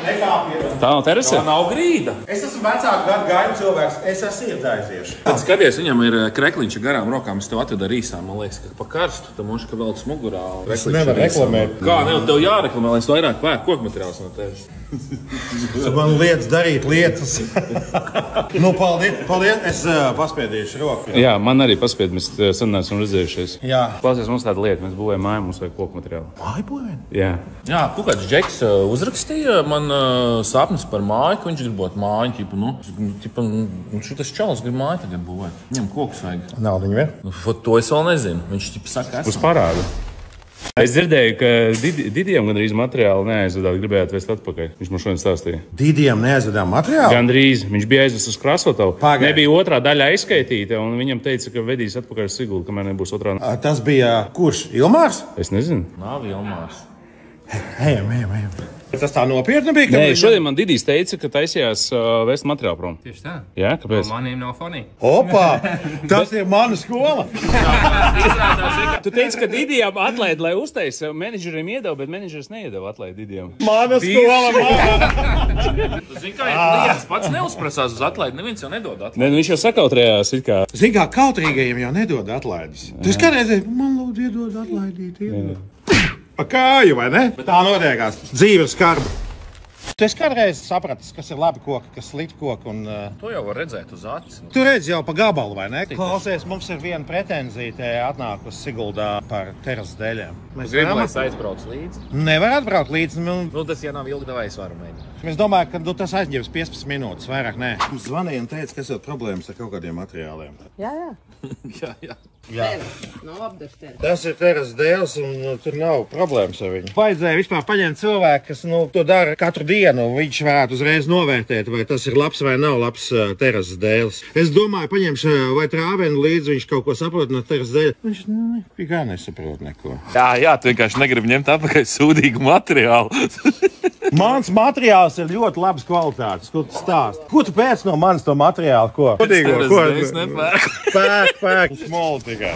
nekāpiet. Tā nav terase? Tā nav grīda. Es esmu vecāku gadu gājumu cilvēks, es esmu iedzēsies. Tad skaties, viņam ir krekliņš garām rokām, es tev atvedu ar īsām, man liekas, ka pa karstu, tam viņš ka velc mugurā. Es nevaru reklamēt. Kā, ne, tev jāreklamē, lai es vairāk pērku kokmateriāls no tevis. Man lietas darīt lietas. Nu, paldies, es paspiedīšu roku. Jā, man arī paspied, mēs sen neesam redzējušies. Jā. Klausies, mums tāda lieta, mēs būvējam māju, mums vajag koku materiālu. Māju būvēt? Jā. Jā, kāds Džeks uzrakstīja man sapnis par māju, ka viņš gribot māju, šitas čalis grib māju tagad būvēt. Viņam kokus vajag. Naudiņu vien? To es vēl nezinu. Viņš saka, Uz parādu. Es dzirdēju, ka Didijam gandrīz materiālu neaizvedāt, gribējāt vest atpakaļ. Viņš man šodien stāstīja. Didijam neaizvedām materiālu? Gandrīz. Viņš bija aizvests uz Krasotavu. Pagaid. Nebija otrā daļa aizskaitīta, un viņam teica, ka vedīs atpakaļ Siguldu, kamēr nebūs otrā. Tas bija kurš? Ilmārs? Es nezinu. nav Ilmārs. Ejam. Tas tā nopietni bija? Nē, šodien man Didijs teica, ka taisījās vest materiālu prom. Tieši tā. Jā, kāpēc? No maniem nav fonī. Opā! Tas ir mana skola! Tu teici, ka Didijam atlaid, lai uztaisa, menedžerim iedeva, bet menedžeris neiedeva atlaid Didijam. Mana skola! Zini, kā ir pats neuzprasās uz atlaidi, neviens jau nedod atlaidi. Nē, nu viņš jau sakautrējās, it kā. Zini, kā kautrīgajiem jau nedod atlaides. Tu kādreiz, man lūdzu iedod atlaidīt. Pa kāju, vai ne? Bet tā notiekās. Dzīves skarba. Tu esi kādreiz sapratis, kas ir labi koki, kas slikti koki un... To jau var redzēt uz acis. Tu redzi jau pa gabalu, vai ne? Klausies, mums ir viena pretenzija te atnākusi Siguldā par terases dēļiem. Mēs Gribu, lai es aizbrauc līdzi. Nevar atbraukt līdzi. Nu, tas, ja nav ilgi, davai es varu mēģināt. Es domāju, ka tas aizņems 15 minūtes, vairāk nē. Mums zvanīja un teica, ka ir problēmas ar kaut kādiem materiāliem. Jā. Nav apdegts. Tas ir terases dēls un tur nav problēmas ar viņu. Vajadzēja vispār paņemt cilvēku, kas to dara katru dienu. Viņš varētu uzreiz novērtēt, vai tas ir labs vai nav labs terases dēls. Es domāju, paņemšu vai trāvenu līdzi, viņš kaut ko saprot no terases dēļa. Viņš nekā nesaprot neko. Jā, tu vienkārši negribi ņemt apakaļ sūdīgu materiālu. Mans materiāls ir ļoti labas kvalitātes. Ko tu stāsti? Ko tu pēc no manis to materiālu? Ko? Es nepērku. Pērk, smoli tikai.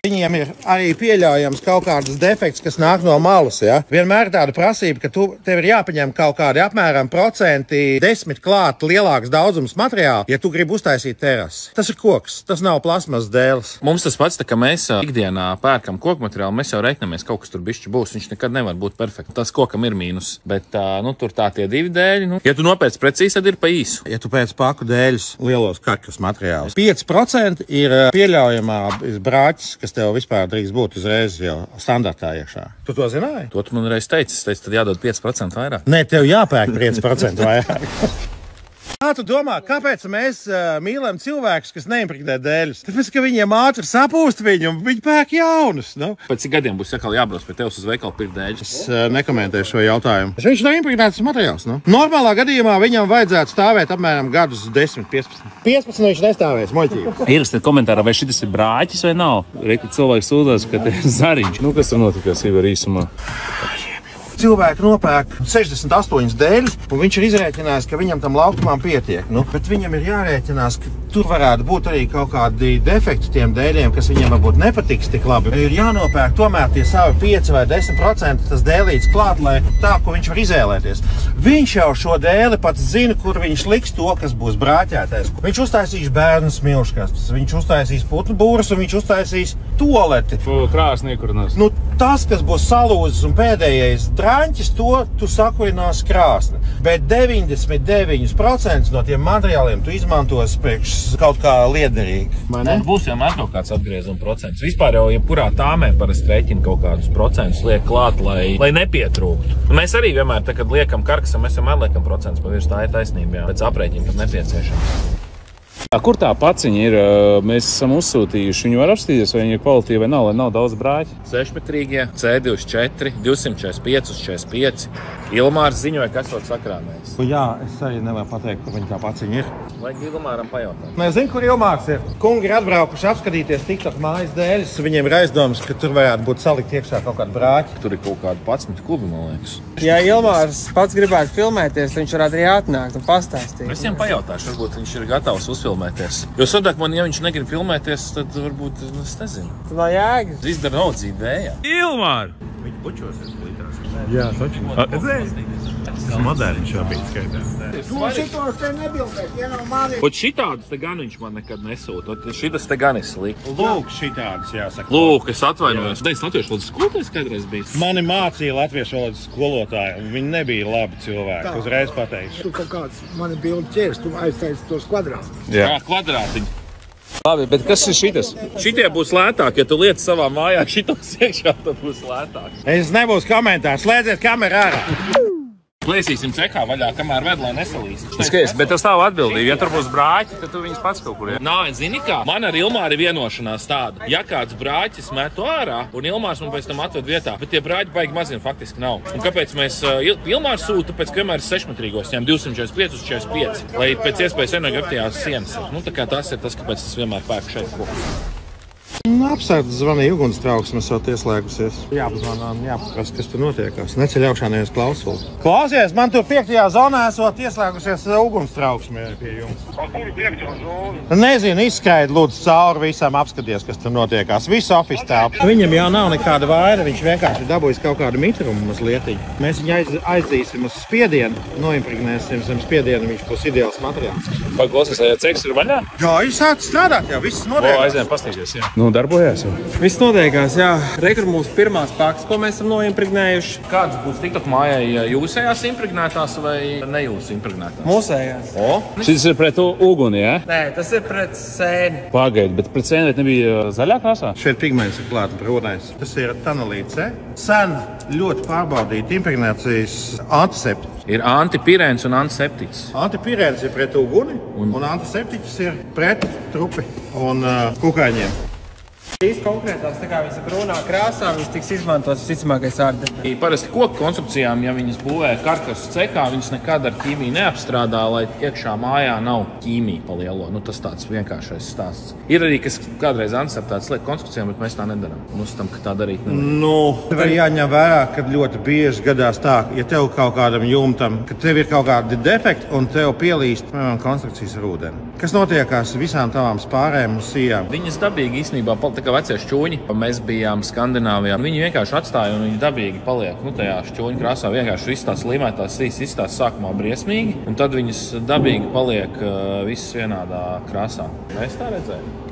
Viņiem ir arī pieļaujams kaut kādas defekts, kas nāk no malas. Ja? Vienmēr ir tāda prasība, ka tev ir jāpaņem kaut kādi apmēram 10% klāt lielāks daudzums materiāla, ja tu gribi uztaisīt terasi. Tas ir koks, tas nav plasmas dēls. Mums tas pats, tā kā mēs ikdienā pērkam koku materiālu, mēs jau reiķinamies, kaut kas tur bišķi būs. Viņš nekad nevar būt perfekts. Tas kokam ir mīnus. Bet tur tā tie divi dēļi. Ja tu nopēc precīzi, tad ir pa īsu. Ja tu pēc paku dēļus lielos karkas materiālus. 5% ir pieļaujamā brāķis, kas tev vispār drīkst būt uzreiz jau standartā iekšā. Tu to zināji? To tu man reiz teici. Es teicu, tad jādod 5% vairāk. Nē, tev jāpērk 5% vairāk. Kā tu domā, kāpēc mēs mīlam cilvēkus, kas neimpregnē dēļus? Tāpēc, ka viņiem ātri sapūst viņu un viņi pērk jaunus. Pēc cik gadiem būs atkal jābrauc pie tevis uz veikalu pirkt dēļus? Es nekomentēšu šo jautājumu. Viņš nav impregnēts materiāls. Normālā gadījumā viņam vajadzētu stāvēt apmēram gadus 10, 15. 15 viņš nestāvēs, moļķīgi. Ierakstiet komentārā, vai šis ir brāķis vai nav. Reikot cilvēks sūdzās, ka te ir zariņš. Kas tur notikās Ivar īsumā? Cilvēki nopērk 68 dēļus, un viņš ir izrēķinājis, ka viņam tam laukumam pietiek. Bet viņam ir jārēķinās, ka tur varētu būt arī kaut kādi defekti tiem dēļiem, kas viņam varbūt nepatiks tik labi. Ir jānopērk tomēr tie savi 5 vai 10% tas dēlīts klāt, lai tā, ko viņš var izēlēties. Viņš jau šo dēli pats zina, kur viņš liks to, kas būs brāķētais. Viņš uztaisīs bērnu smilškastes, viņš uztaisīs putnu būrus un viņš uztaisīs tualeti. Krāsniekurnas. Tas, kas būs salūzis un pēdējais drāņķis, to tu sakurinās krāsni. Bet 99% no tiem materiāliem tu izmantos priekš kaut kā liederīgi. Tad būs vienmēr kaut kāds atgriezuma procents. Vispār jau jebkurā tāmē parasti rēķina kaut kādus procentus liek klāt, lai nepietrūktu. Mēs arī vienmēr, kad liekam karkasam, mēs vienmēr liekam procentus pa virs, tā ir taisnība, jā. Pēc aprēķina pat nepieciešams. Kur tā paciņa ir? Mēs esam uzsūtījuši. Viņu var apstīties, vai viņa ir kvalitīva vai nav, lai nav daudz brāķi. 6-metrīgie, C24, 245, 45. Ilmārs ziņoja, kas to sakrāmēs. Jā, es arī nevaru pateikt, kur viņa tā paciņa ir. Vajag Ilmāram pajautāt. Nezinu, kur Ilmārs ir. Kungi ir atbraukuši apskatīties tiktok mājas dēļus. Viņiem ir aizdomas, ka tur varētu būt salikt iekšā kaut kādu brāķi. Tur ir kaut kādi 11 klubi, man liekas. Ja Ilmārs pats gribētu filmēties, viņš varētu arī atnākt un pastāstīt. Es viņam pajautāšu, varbūt viņš ir gatavs uzfilmēties. Jo sadāk man, ja viņš negrib filmēties, tad varbūt, es nezinu. Tu vēl jēgas? Izdara naudzīt vējā. Ilmār! Viņi pučosies plītās. Jā, taču. Redzēji? Moderniņš jau bija skaitās. Šitos te nebildēt, ja nav mani. Ot šitādus te gan viņš man nekad nesūta. Ot šitas te gan ir slikti. Lūk, šitādas jāsaka. Lūk, es atvainojos. Es latviešu valodas skolotājs kādreiz bijis. Mani mācīja latviešu valodas skolotāji, un viņi nebija labi cilvēki. Uzreiz pateikšu. Tu kaut kāds mani bildi ķers, tu aiztaisi tos kvadrātus. Jā, kvadrātiņi. Labi, bet kas ir šitas? Šitie būs lētāk, ja tu liec savā mājā šitos iekšā, tad būs lētāk. Es nebūs komentārs, slēdziet kameru ārā. Plēsīsim cekā vaļā, kamēr vedlā nesalīst. Skaties, bet tas tā atbildība. Ja tur būs brāķi, tad tu viņus pats kaut kur. Nā, zini kā? Man ar Ilmāri vienošanās tāda. Ja kāds brāķis metu ārā, un Ilmārs man pēc tam atved vietā, bet tie brāķi baigi maziem faktiski nav. Un kāpēc mēs Ilmārs sūta pēc kamēr 6-metrīgos ņem 245 uz 45, lai pēc iespējas energoefektīvās sienas ir. Nu, tā kā tas ir tas, kāpēc es vienmēr pērku šeit kokus. Apsēdz zvanīja ugunstrauksmes, jau ieslēgusies. Jāpazvanā un jāpaprasa, kas tur notiekās. Neceļ augšā nevies klausuli. Klausies, man tur 5. zonā esot ieslēgusies ugunstrauksme pie jums. Kur ir 5. zona? Nezinu, izskaidri lūdzu cauri visam, apskaties, kas tur notiekās. Visu ofisu telpu. Viņam jau nav nekāda vaira, viņš vienkārši dabūjis kaut kādu mitrumu mazlietiņu. Mēs viņu aizdzīsim uz spiedienu, noimpregnēsim zem spiedienu, viņš būs ideāls materiāls. Vai klausies, ja ceks ir vaļā? Jā, viņš sāc strādāt jau, viss notiekās. Aizējām pastīties, jā. Nu, darbojās jau. Viss notiekās, jā. Rekur mūsu pirmās pakas, ko mēs esam noimpregnējuši. Kādas būs TikTok mājai jūsējās impregnētās vai ne jūsu impregnētās? Mūsējās. Šis ir pret uguni, jā? Nē, tas ir pret sēni. Pagaid, bet pret sēni nebija zaļā krāsā? Šeit pigments ir klāta brūnais. Tas ir tanalīts, sen ļoti pārbaudīta impregnācijas antiseptiķis. Ir antipirēns un antiseptiķis. Antipirēns ir pret uguni, un antiseptiķis ir pret trupi un kukaiņiem. Šīs konkrētās, tā kā viņas ir brūnā krāsā, viņas tiks izmantotas visticamākais ārdekļi. Parasti koku konstrukcijām, ja viņas būvē karkasu cekā, viņas nekad ar ķīmiju neapstrādā, lai iekšā mājā nav ķīmija pa lielo. Nu, tas tāds vienkāršais stāsts. Ir arī, kas kādreiz antiseptētas liek konstrukcijām, bet mēs tā nedaram. Un uzstam, ka tā darīt nevar. Nu, var jāņem vērā, ka ļoti bieži gadās tā, ja tev kaut kādam jumtam, ka tev ir kaut kādi defekti un tev pielīst, piemēram, konstrukcijas ar ūdeni. Kas notiekās visām tavām spārēm un sijām? Viņas dabīgi īstenībā kā vecie šķūņi. Mēs bijām Skandināvijā. Viņi vienkārši atstāja un viņi dabīgi paliek. Nu, tajā šķūņu krāsā vienkārši viss tās limētās sīs izstās sākumā briesmīgi, un tad viņas dabīgi paliek visas vienādā krāsā. Mēs tā redzējām.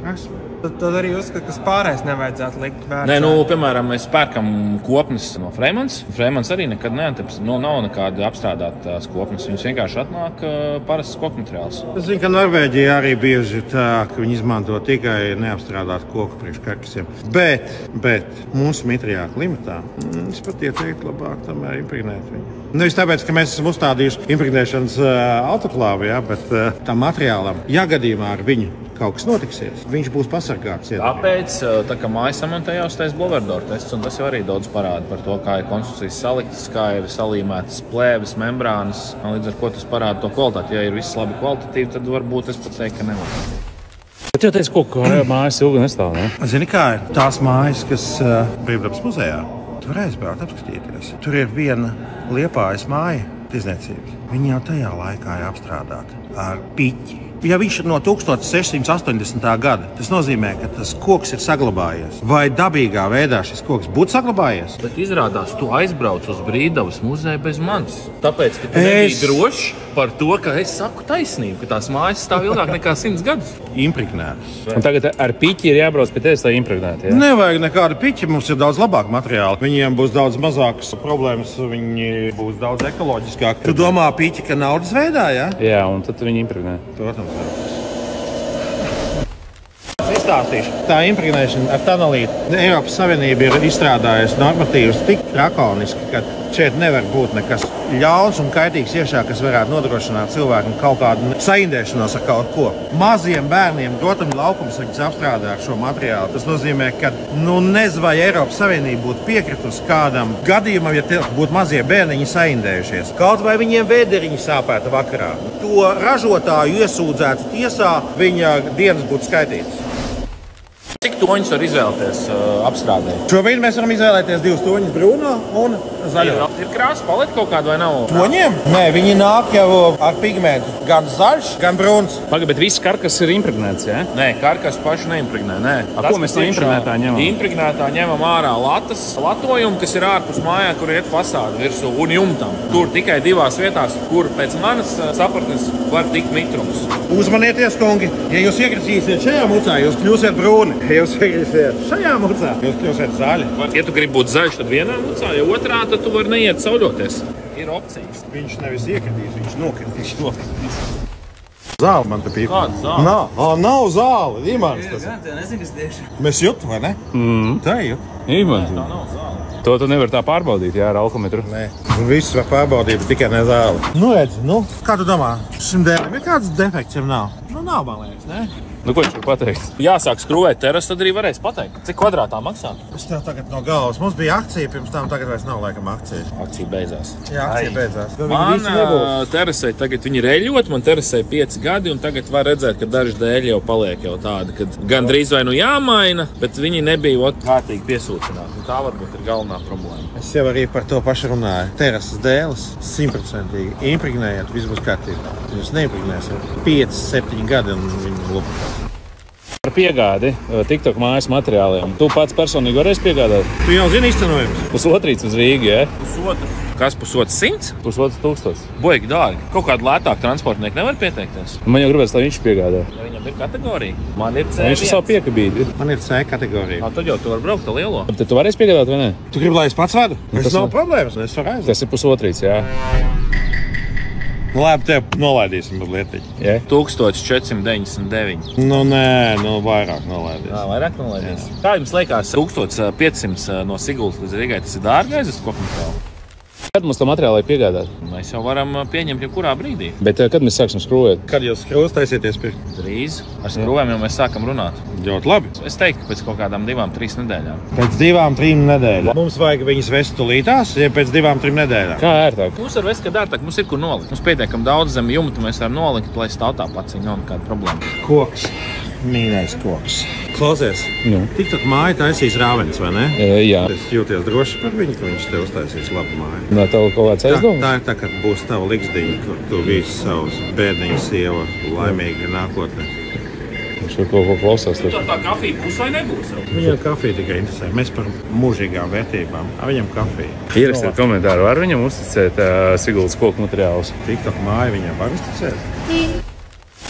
Tad arī uzskata, ka spārēs nevajadzētu likt vērtā. Nē, nu, piemēram, mēs pērkam kopnes no Freimans. Freimans arī nekad neantips. Nu, nav nekāda apstrādātas kopnes. Viņas vienkārši atnāk parasts koku materiāls. Es zinu, ka Norvēģija arī bieži ir tā, ka viņi izmanto tikai neapstrādātu koku priekš karkasiem. Bet mūsu mitrajā klimatā es pat ieteiktu labāk tomēr impregnēt viņu. Nevis tāpēc, ka mēs esam uzstādījuši impregnēšanas autoklāvu, ja, bet tam materiālam, ja gadījumā ar viņu kaut kas notiksies, viņš būs pasargāts. Tāpēc, tā kā mājas samontē jau uztais Bloverdoor tests, un tas jau arī daudz parāda par to, kā ir konstrukcijas saliktas, kā ir salīmētas plēves, membrānas. Līdz ar ko tas parāda to kvalitāti. Ja ir viss labi kvalitatīvi, tad varbūt es pat teiktu, ka nevar. Bet jau teicu, ko mājas ilgi nestāv, ne? Zini, kā ir tās mājas, kas Brīvdabas muzejā? Tu vari aizbraukt, apskatīties. Tur ir viena Liepājas māja tirdzniecības. Viņa jau tajā laikā ir apstrādāta ar piķi. Ja viņš ir no 1680. gada, tas nozīmē, ka tas koks ir saglabājies. Vai dabīgā veidā šis koks būtu saglabājies? Bet izrādās, tu aizbrauc uz Brīvdabas muzeju bez manis. Tāpēc, ka tu nebija drošs par to, ka es saku taisnību, ka tās mājas stāv ilgāk nekā 100 gadus. Impregnētas. Un tagad ar piķi ir jābrauc pie tevis, lai impregnētu, jā? Nevajag nekādu piķi, mums ir daudz labāk materiāli. Viņiem būs daudz mazākas problēmas, viņi būs daudz ekoloģiskāki. Tu domā piķi, ka naudas veidā, jā? Jā, un tad viņi impregnē. Protams. Izstāstīšu. Tā impregnēšana ar tanalītu. Eiropas Savienība ir izstrādājusi normatīvus tik drakoniski, ka šeit nevar būt nekas ļauns un kaitīgs iekšā, kas varētu nodrošināt cilvēkam kaut kādu saindēšanos ar kaut ko. Maziem bērniem rotaļu laukums viņus apstrādā ar šo materiālu. Tas nozīmē, ka nezinu, vai Eiropas Savienība būtu piekritusi kādam gadījumam, ja tie būtu mazie bērniņi saindējušies. Kaut vai viņiem vēderiņi sāpētu vakarā. To ražotāju iesūdzētu tiesā, viņa dienas būtu skaitītas. Cik toņus var izvēlēties apstrādē? Šobrīd mēs varam izvēlēties 2 toņus brūno un zaļo. Ir krāsa paleta kaut kāda vai nav? Toņiem? Nē, viņi nāk jau ar pigmentu. Gan zaļš, gan brūns. Pagaid, bet viss karkas ir impregnēts, jā? Nē, karkas paši neimpregnē, nē. Ko mēs no impregnētā ņemam? Impregnētā ņemam ārā latojumu, kas ir ārpus mājā, kur iet fasāde virsū un jumtam. Tur tikai divās vietās, kur pēc manas sapratnes var tikt mitrums. Uzmanieties, kungi, ja jūs iekritīsiet šajā mucā, jūs kļūsiet brūni. Ja jūs iekritīsiet šajā mucā, jūs kļūsiet zaļi. Ja tu gribi būt zaļš, tad vienā mucā, ja otrā, tad tu vari neiet sauļoties. Ir opcijas. Viņš nevis iekritīs, viņš nokritīs. Zāle man te pīk. Kāda zāle? Nav zāle, Imants. Nezinu, es tieši. Mēs jūtu, vai ne? Tā jūt. Imants. To tu nevar tā pārbaudīt, jā, ar alkometru. Nē, viss var pārbaudīt, tikai ne zāle. Nu, redz, kā tu domā, šim dēļam ir kāds defekts, ja nav? Nu, nav, man liekas, ne? Nu, ko viņš var pateikt? Jāsāk skrūvēt terasu, tad arī varēs pateikt. Cik kvadrātā maksā? Es tev tagad no galvas. Mums bija akcija pirms tam, tagad vairs nav laikam akcija. Akcija beidzās. Jā, akcija beidzās. Man terasē tagad viņi reļot, man terasē 5 gadi, un tagad var redzēt, ka daži dēļi jau paliek jau tādi, kad gandrīz vai nu jāmaina, bet viņi nebija kārtīgi piesūcināti. Tā varbūt ir galvenā problēma. Es jau arī par to pašu runāju. Terases dēles 100% impregnējot, viss būs kārtībā. Jūs neimpregnēsiet 5-7 gadi un viņi lupatās. Par piegādi TikTok mājas materiāliem. Tu pats personīgi varēsi piegādāt? Tu jau zini izcenojums? Pusotrīts uz Rīgu, jā? Pusotrs. Kas pusotrs 100? Pusotrs tūkstots. Boigi dārgi. Kaut kādu lētāku transportnieku nevar pieteikties. Man jau gribēs, lai viņš piegādā. Ja viņam ir kategorija. Man ir C1. Viņš ir savu piekabīti. Man ir C kategorija. Tad jau tu vari braukt ar lielo. Tad tu varēsi piegādāt vai ne? Tu gribi, lai es pats vadu? Tas Tas nav problēmas. Es varu aiziet. Tas ir pusotrīts, jā. Nu, labi, tev nolaidīsim mazliet. Jā. 1499. Nu, nē, vairāk nolaidīs. Vairāk nolaidīs. Kā jums liekas, 1500 no Sigultas līdz Rīgai, tas ir dārgi aizvest kokmateriālu? Kad mums to materiālu piegādāt? Mēs jau varam pieņemt jebkurā brīdī. Bet kad mēs sāksim skrūvēt? Kad jūs skrūvas taisieties pirkt? Drīz. Ar skrūvēm jau mēs sākam runāt. Ļoti labi. Es teiktu, ka pēc kaut kādām 2-3 nedēļām. Pēc 2-3 nedēļām. Mums vajag viņas vest tulītās, ja pēc 2-3 nedēļām. Kā ērtāk? Mums ar vestu, kad ērtāk, mums ir kur nolikt. Mums pietiekam daudz zem jumta, mēs varam nolikt, lai stāv tā pats, nav nekāda problēma. Koks. Mīnais koks. Klausies, TikTok māja taisīs rāvenes, vai ne? Jā. Es jūties droši par viņu, ka viņš tev uztaisīs labu māju. Nā, tev kaut kāds aizdoms? Tā ir tā, kad būs tava liksdiņa, kur tu visi savus bērniņu sieva laimīgi nākotnē. Viņš tur kaut ko klausās. Tā kafija būs vai nebūs? Viņam kafija tikai interesē. Mēs par mūžīgām vērtībām. Viņam kafija. Ierakstiet komentāru, var viņam uzticēt Sigultas koku materiālus? TikTok māja viņam var uzticēt?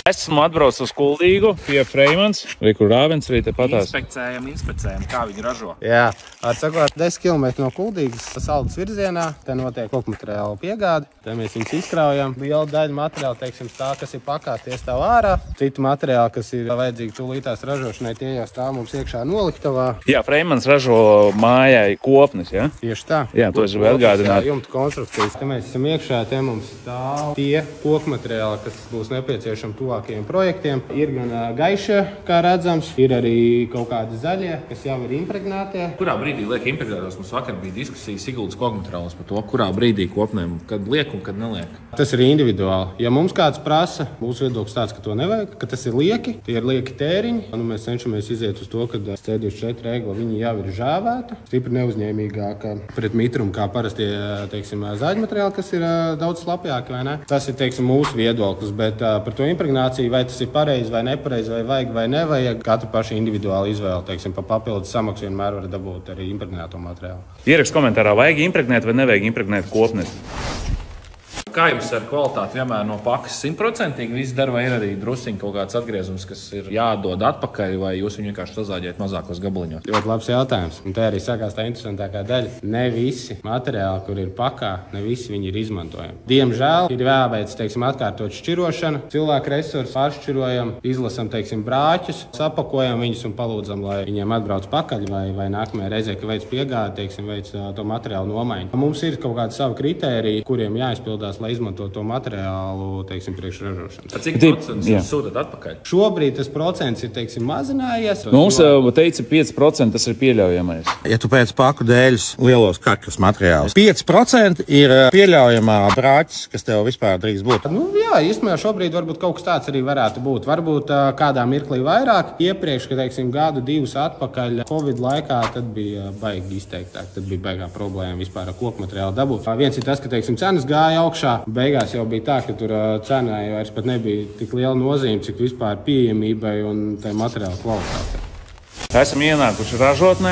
Esmu atbraucis uz Kuldīgu pie Freimans. Kur rāvens arī te patās. Inspekcējam, kā viņi ražo. Jā, atsakot 10 km no Kuldīgas Saldus virzienā, te notiek kokmateriālu piegādi. Te mēs viņus izkraujam. Liela daļa materiāla, teiksim, tā, kas ir pakās, tie stāv ārā. Citu materiālu, kas ir vajadzīgi tūlītās ražošanai, tie jau stāv mums iekšā noliktavā. Jā, Freimans ražo mājai kopnes, ja? Tieši tā. Jā, to es gribēju atgādināt. Jumta konstrukcijas. Te mēs esam iekšā, te mums stāv tie kokmateriāli, kas būs nepieciešami tuvākajiem projektiem. Ir gan gaišie, kā redzams, ir arī kaut kādi zaļie, kas jau ir impregnētie. Kurā brīdī liek impregnētos? Mums vakar bija diskusija Sigultas kokmateriālos par to, kurā brīdī kopnēm, kad liek un kad neliek. Tas ir individuāli. Ja mums kāds prasa, mūsu viedoklis tāds, ka to nevajag, ka tas ir lieki, tie ir lieki tēriņi. Un mēs cenšamies iziet uz to, ka C24 regula viņi jau ir žāvēta, stipri neuzņēmīgāka pret mitrumu, kā parastie, teiksim, zāģmateriāli, kas ir daudz slapjāki, vai ne? Tas ir, teiksim, mūsu viedoklis, bet par to impregnāciju, vai tas ir pareizi vai nepareizi, vai vajag vai nevajag, katru pašu individuāli izvēli, teiksim, pa papildus samaksu vienmēr var dabūt arī impregnēto materiālu. Ierakst komentārā, vajag impregnēt vai nevajag impregnēt kopnes. Kā jums ar kvalitāti vienmēr no pakas 100% viss dara, vai ir arī drusiņi kaut kāds atgriezums, kas ir jādod atpakaļ, vai jūs viņu vienkārši sazāģējat mazākos gabaliņos? Ļoti labs jautājums. Un te arī sākās tā interesantākā daļa. Ne visi materiāli, kur ir pakā, ne visi viņi ir izmantojami. Diemžēl ir jāveic, teiksim, atkārtot šķirošana. Cilvēku resursus pāršķirojam, izlasam, teiksim, brāķus, sapakojam viņus un palūdzam, lai viņiem atbrauc pakaļ, vai nākamajā reizē, ka veic piegādi, teiksim, veic to materiālu nomaiņu. Mums ir kaut kādi savi kritēriji, kuriem jāizpildās, lai izmanto to materiālu, teiksim, priekšražošanas. Cik procents jūs sūtat atpakaļ? Šobrīd tas procents ir, teiksim, mazinājies. Mums teica 5% tas ir pieļaujamais. Ja tu pēc paku dēļus lielos kaklas materiālus, 5% ir pieļaujamā brāķis, kas tev vispār drīkst būt. Nu, jā, īstenībā šobrīd varbūt kaut kas tāds arī varētu būt. Varbūt kādā mirklī vairāk. Iepriekš, ka, teiksim, gadu, divus atpakaļ Covid laikā, tad bija baigi izteiktāk. Tad bija baigā problēma vispār ar koku materiālu dabūt. Viens ir tas, ka, teiksim, cenas gāja augšā. Beigās jau bija tā, ka tur cenai vairs pat nebija tik liela nozīme, cik vispār pieejamībai un tai materiālu kvalitātei. Esam ienākuši ražotnē.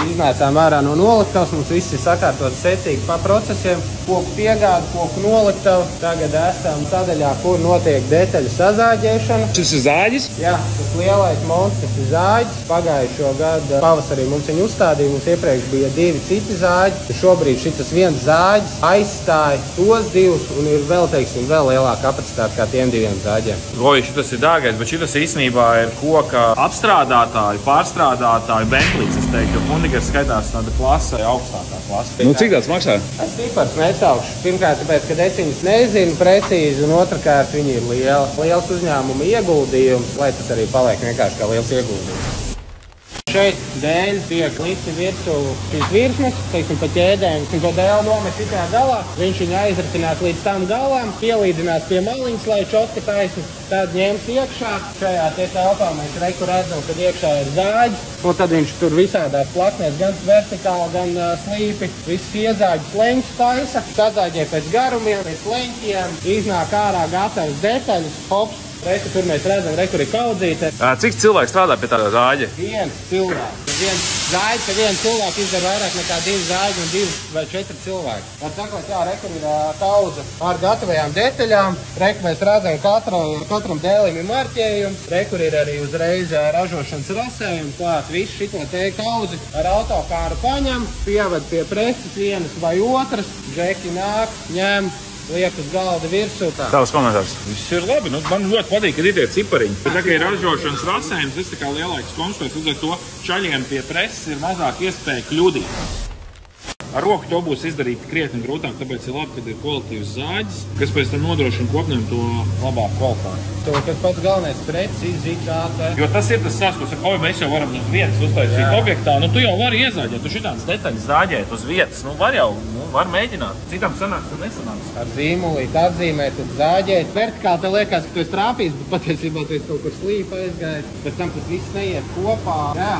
Iznācām ārā no noliktavas, mums viss ir sakārtots secīgi pa procesiem. Koku piegāde, koku noliktavu. Tagad esam sadaļā, kur notiek detaļu sazāģēšana. Šis ir zāģis? Jā, tas lielais monstrs ir zāģis. Pagājušo gadu pavasarī mums viņu uzstādīja. Mums iepriekš bija 2 citi zāģi. Šobrīd šitas viens zāģis aizstāja tos 2 un ir vēl, teiksim, vēl lielāka kapacitāte kā tiem 2 zāģiem. Oj, šitas ir dārgais, bet šitas īstenībā ir koka apstrādātāju, pārstrādātāju Bentlīs, es teiktu, jo Hundigers skaitās tāda klase, augstākā klase. Nu, cik tāds maksā? Es cipars nesaukšu. Pirmkārt, tāpēc, ka es viņus nezinu precīzi, un otrkārt, viņi ir liels uzņēmuma ieguldījums, lai tas arī paliek vienkārši kā liels ieguldījums. Šeit dēļ tiek likti virsū šīs virsmas, teiksim, pa ķēdēm, un to dēlu nomet šitā galā. Viņš viņu aizratinās līdz tam galām, pielīdzinās pie maliņas, lai čotka taisni, tad ņems iekšā. Šajā te telpā mēs redzam, kad iekšā ir zāģis, un tad viņš tur visādās plaknēs, gan vertikāli, gan slīpi, viss iezāģis leņķus taisa, sazāģē pēc garumiem, pēc leņķiem, iznāk ārā gatavas detaļas, hops. Reku, tur mēs redzam, kur ir kaudzīte. Cik cilvēki strādā pie tāda zāģa? Viens cilvēks. Viens zāģis, ka viens cilvēks izdara vairāk nekā 2 zāģi un 2 vai 4 cilvēki. Var sakot, jā, reku ir kaudze ar gatavajām detaļām. Reku mēs redzam, katram dēlim ir marķējums. Reku ir arī uzreiz ražošanas rasējums. Klāt visu šito te kaudzi ar autokāru paņem, pieved pie preses vienas vai otras. Džeki nāk, ņem. Liek uz galda virsū. Tavs komentārs. Viss ir labi. Man ļoti patīk, kad ir tie cipariņi. Bet tā kā ir ražošanas rasējums, tas ir kā lielāks konstruēts. Līdz ar to čaļiem pie preses ir mazāk iespēja kļūdīt. Ar roku to būs izdarīt krietni grūtāk, tāpēc ir labi, kad ir kvalitīvs zāģis, kas pēc tam nodrošina kopniem to labāku kvalitāti. To, kas pats galvenais precīzi zāģē. Jo tas ir tas stāsts, ko saka, mēs jau varam uz vietas uztaisīt objektā. Nu, tu jau vari iezāģēt, tu šitādas detaļas zāģēt uz vietas. Nu, var mēģināt. Citam sanāks, tad nesanāks. Ar zīmulīti atzīmēt, tad zāģēt. Vertikāli te liekas, ka tu esi trāpījis, bet patiesībā tu esi kaut kur slīpa aizgājis. Pēc tam tas viss neiet kopā. Jā,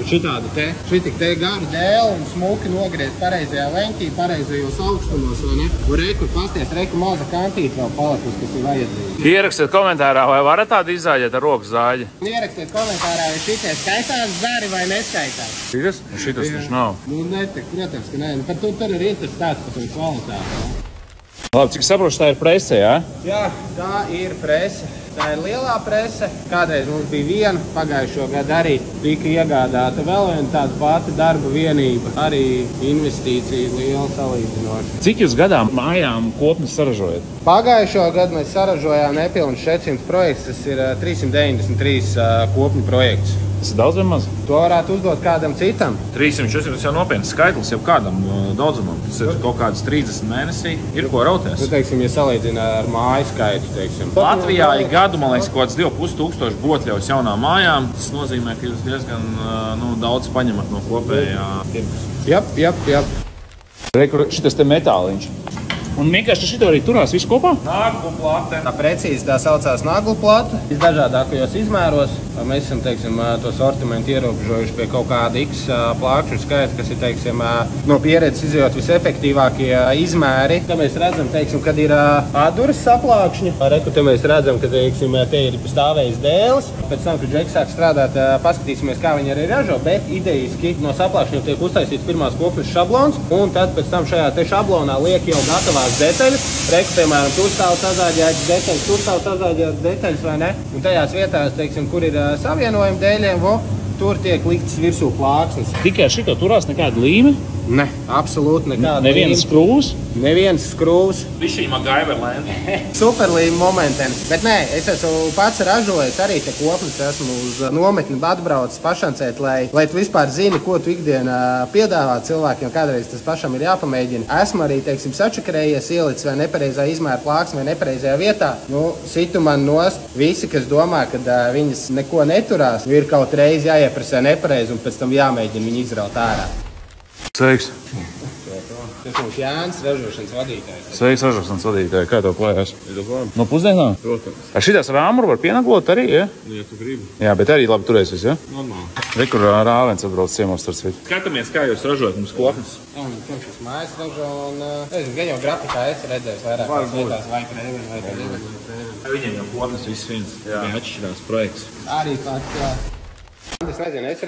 šitādu te. Šitik te garu dēlu un smuki nogriezt pareizajā leņķī, pareizajos augstumos, vai ne? Un reku pasties, reku maza kantīte vēl palikus, kas ir vajadzīgi. Ierakstiet komentārā, vai varat tādu izzāģēt ar rokas zāģi? Ierakstiet komentārā, vai šitie skaitās zari vai neskaitās. Šitas? Šitas taču nav. Nu, netek, protams, ka nē. Par to tur ir tas stāsts par to kvalitāti. Labi, cik saprošu, tā ir prese, jā? Jā, tā ir prese. Tā ir lielā prese. Kādreiz mums bija viena, pagājušo gadu arī tika iegādāta vēl viena tāda pati darba vienība. Arī investīcija liela salīdzinoša. Cik jūs gadā mājām kopnes saražojat? Pagājušo gadu mēs saražojām nepilnus 400 projektus. Tas ir 393 kopņu projekts. Tas ir daudz vai maz? To varētu uzdot kādam citam. 300 jau nopietns skaitlis jau kādam daudzumam. Tas ir kaut kādas 30 mēnesī. Ir ko rauties. Nu, teiksim, ja salīdzina ar māju skaitu, teiksim. Latvijā ir gadu, man liekas, kaut kāds 2500 botļaus jaunām mājām. Tas nozīmē, ka jūs diezgan daudz paņemat no kopējā tirgus. Jap. Rekur, šitas te metāliņš. Un vienkārši šito arī turās visu kopā? Naglu plate. Tā precīzi tā saucās naglu plate. Visdažādākajos izmēros. Mēs esam, teiksim, to sortimentu ierobežojuši pie kaut kāda X plākšņu skaita, kas ir, teiksim, no pieredzes izjūt visefektīvākie izmēri. Te mēs redzam, teiksim, kad ir atduras saplākšņi. Reku, te mēs redzam, ka, teiksim, te ir stāvējis dēlis. Pēc tam, kad Džeks sāk strādāt, paskatīsimies, kā viņi arī ražo, bet idejiski no saplākšņiem tiek uztaisīts pirmās kopnes šablons, un tad pēc tam šajā te šablonā liek jau gatavās detaļas. Reku, piemēram, tur stāv sazāģētas detaļas, tur stāv sazāģētas detaļas, vai ne? Un tajās vietās, teiksim, kur ir savienojumi dēļiem, tur tiek likts virsū plāksnes. Tikai šito turās nekāda līme? Ne, absolūti nekāda. Nevienas skrūvas? Nevienas skrūvas. Višķiņ MacGyver Superlīma momentiem. Bet nē, es esmu pats ražojis arī te kopnes, esmu uz nometni atbraucis pašancēt, lai tu vispār zini, ko tu ikdienā piedāvā cilvēkiem, kādreiz tas pašam ir jāpamēģina. Esmu arī, teiksim, sačakarējies, ielicis vai nepareizā izmēra plāksne vai nepareizajā vietā. Nu, situ man nost. Visi, kas domā, ka viņas neko neturās, ir kaut reizi jāieprasē nepareizi un pēc tam jāmēģina viņu izraut ārā. Sveiks! Tas mums Jānis, ražošanas vadītājs. Sveiks, ražošanas vadītāji. Kā tev klājās? No pusdienām? Protams. Ar šitās rāmuru var pienaglot arī, ja? Ja tu gribi. Jā, bet arī labi turēsies, ja? Normāli. Re, kur rāvens atbrauc ciemos starp citu. Skatāmies, kā jūs ražojat mums kopnes. Jā, mums mājas ražo un, gan jau grafikā esi redzējis vairāk vietās vai krēveni vai krēveni. Viņiem jau kopnes viss viens. Jā. Atšķirās projekts. Arī pat, es nezinu, es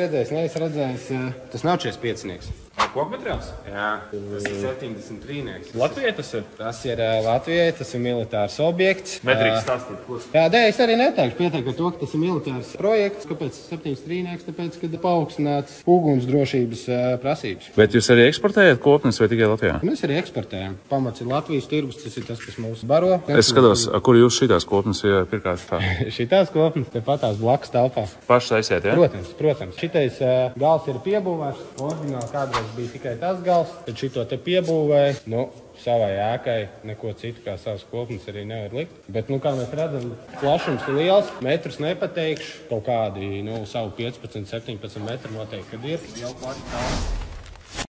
redzējis, tas nav 45-nieks. Kokmateriāls? Jā, tas ir 73-nieks. Latvijai tas ir? Tas ir Latvijai, tas ir militārs objekts. Metrīgs stāstīt, ko? Jā, es arī neteikšu pietiek ar to, ka tas ir militārs projekts. Kāpēc 73-nieks? Tāpēc, kad paaugstināts ugunsdrošības prasības. Bet jūs arī eksportējat kopnes vai tikai Latvijā? Mēs arī eksportējam. Pamats ir Latvijas tirgus, tas ir tas, kas mūs baro. Es skatos, kur jūs šitās kopnes pirkāt tā? Šitās kopnes te patās blakus telpā. Paši taisiet, ja? Protams. Šitais gals ir piebūvēts. Oriģināli kādreiz bija tikai tas gals, tad šito te piebūvēja. Nu, savai ēkai neko citu kā savas kopnes arī nevar likt. Bet, kā mēs redzam, plašums ir liels. Metrus nepateikšu. Kaut kādi, savu 15, 17 metru noteikti, kad ir. Jau plaši tālāk.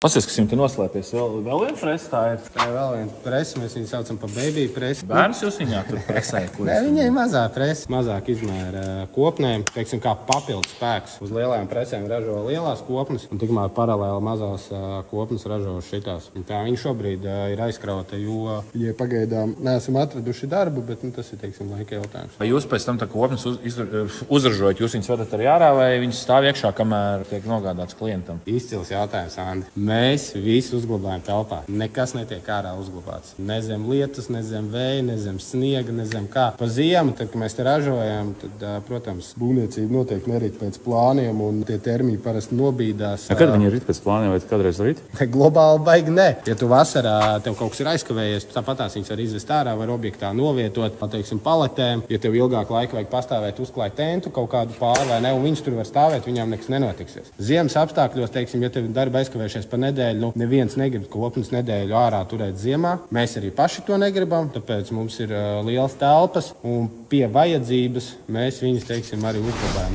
Pasies, kas jums te noslēpies. Vēl viena presa tā ir. Tā ir vēl viena presa, mēs viņu saucam par baby presi. Bērns jūs viņā tur presē? Nē, viņai mazā presa, mazāk izmēra kopnēm, teiksim, kā papildus spēks. Uz lielajām presēm ražo lielās kopnes, un tikmēr paralēli mazās kopnes ražo šitās. Un tā viņa šobrīd ir aizkrauta, jo viņai pagaidām neesam atraduši darbu, bet tas ir, teiksim, laika jautājums. Vai jūs pēc tam tā kopnes uzražojat, jūs viņus varat arī ārā, vai viņas stāv iekšā, kamēr tiek nogādāts klientam? Izcils jautājums, Andi. Mēs visu uzglabājam telpā. Nekas netiek ārā uzglabāts. Ne zem lietus, ne zem vēja, ne zem sniega, ne zem kā. Pa ziemu, tad, kad mēs te ražojam, tad, protams, būvniecība noteikti nerit pēc plāniem, un tie termiņi parasti nobīdās. Kad viņi rit pēc plāniem, vai kādreiz rit? Globāli baigi ne. Ja tu vasarā tev kaut kas ir aizkavējies, tāpatās viņas var izvest ārā, var objektā novietot, teiksim, paletēm. Ja tev ilgāku laiku vajag pastāvēt, uzklāt tentu kaut kādu pāri vai ne, un viņas tur var stāvēt, viņām nekas nenotiksies. Ziemas apstākļos, teiksim, ja tev darba aizkavējušies pa nedēļu, neviens negrib kopnes nedēļu ārā turēt ziemā. Mēs arī paši to negribam, tāpēc mums ir liels telpas, un pie vajadzības mēs viņas, teiksim, arī uzglabājam.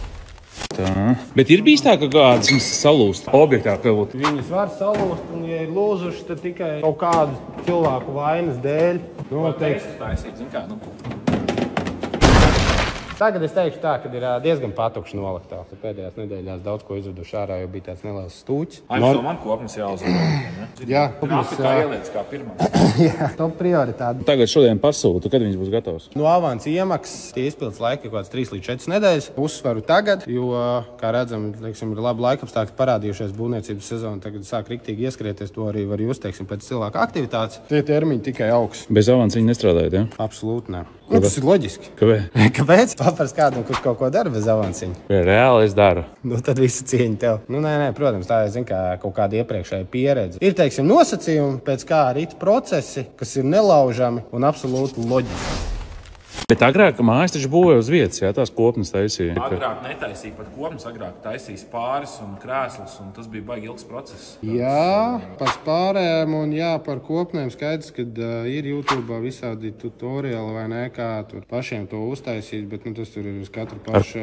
Tā. Bet ir bijis tā, ka kādas viņas salūst objektā, ka būtu? Viņas var salūst, un ja ir lūzuši, tad tikai kaut kādu cilvēku vainas dēļ. Tagad es teikšu tā, ka ir diezgan patukši noliktā. Pēdējās nedēļās daudz ko izveduši ārā, jo bija tāds neliels stūķis. Man kopnes jāuzlabo. Jā, kā ieliec kā pirmā. Jā, top prioritāte. Tagad šodien pasūtu, kad viņas būs gatavas? No avans iemaksas tie izpildes laika kaut kāds 3 līdz 4 nedēļas. Uzsvaru tagad, jo, kā redzam, teiksim, ir labi laikapstākļi parādījušies būvniecības sezonu. Tagad sāk riktīgi ieskrieties, to arī var just, teiksim, pēc cilvēka aktivitātes. Tie termiņi tikai augs. Bez avans viņi nestrādājat, ja? Absolūti nē. Tas ir loģiski. Kāpēc? Paprast kādam, kurš kaut ko dara bez avansiņa. Reāli es daru. Tad visi cieņa tev. Nē, protams, tā ir, kā kaut kāda iepriekšēja pieredze. Ir, teiksim, nosacījumi, pēc kā rit procesi, kas ir nelaužami un absolūti loģiski. Bet agrāk mājas taču būvēja uz vietas, jā, tās kopnes taisīja. Agrāk netaisīja pat kopnes, agrāk taisīja spāris un krēslus, un tas bija baigi ilgs process. Jā, par spārēm un jā, par kopnēm skaidrs, kad ir YouTube visādi tutoriāli vai ne, kā tur pašiem to uztaisīt, bet tas tur ir uz katru pašu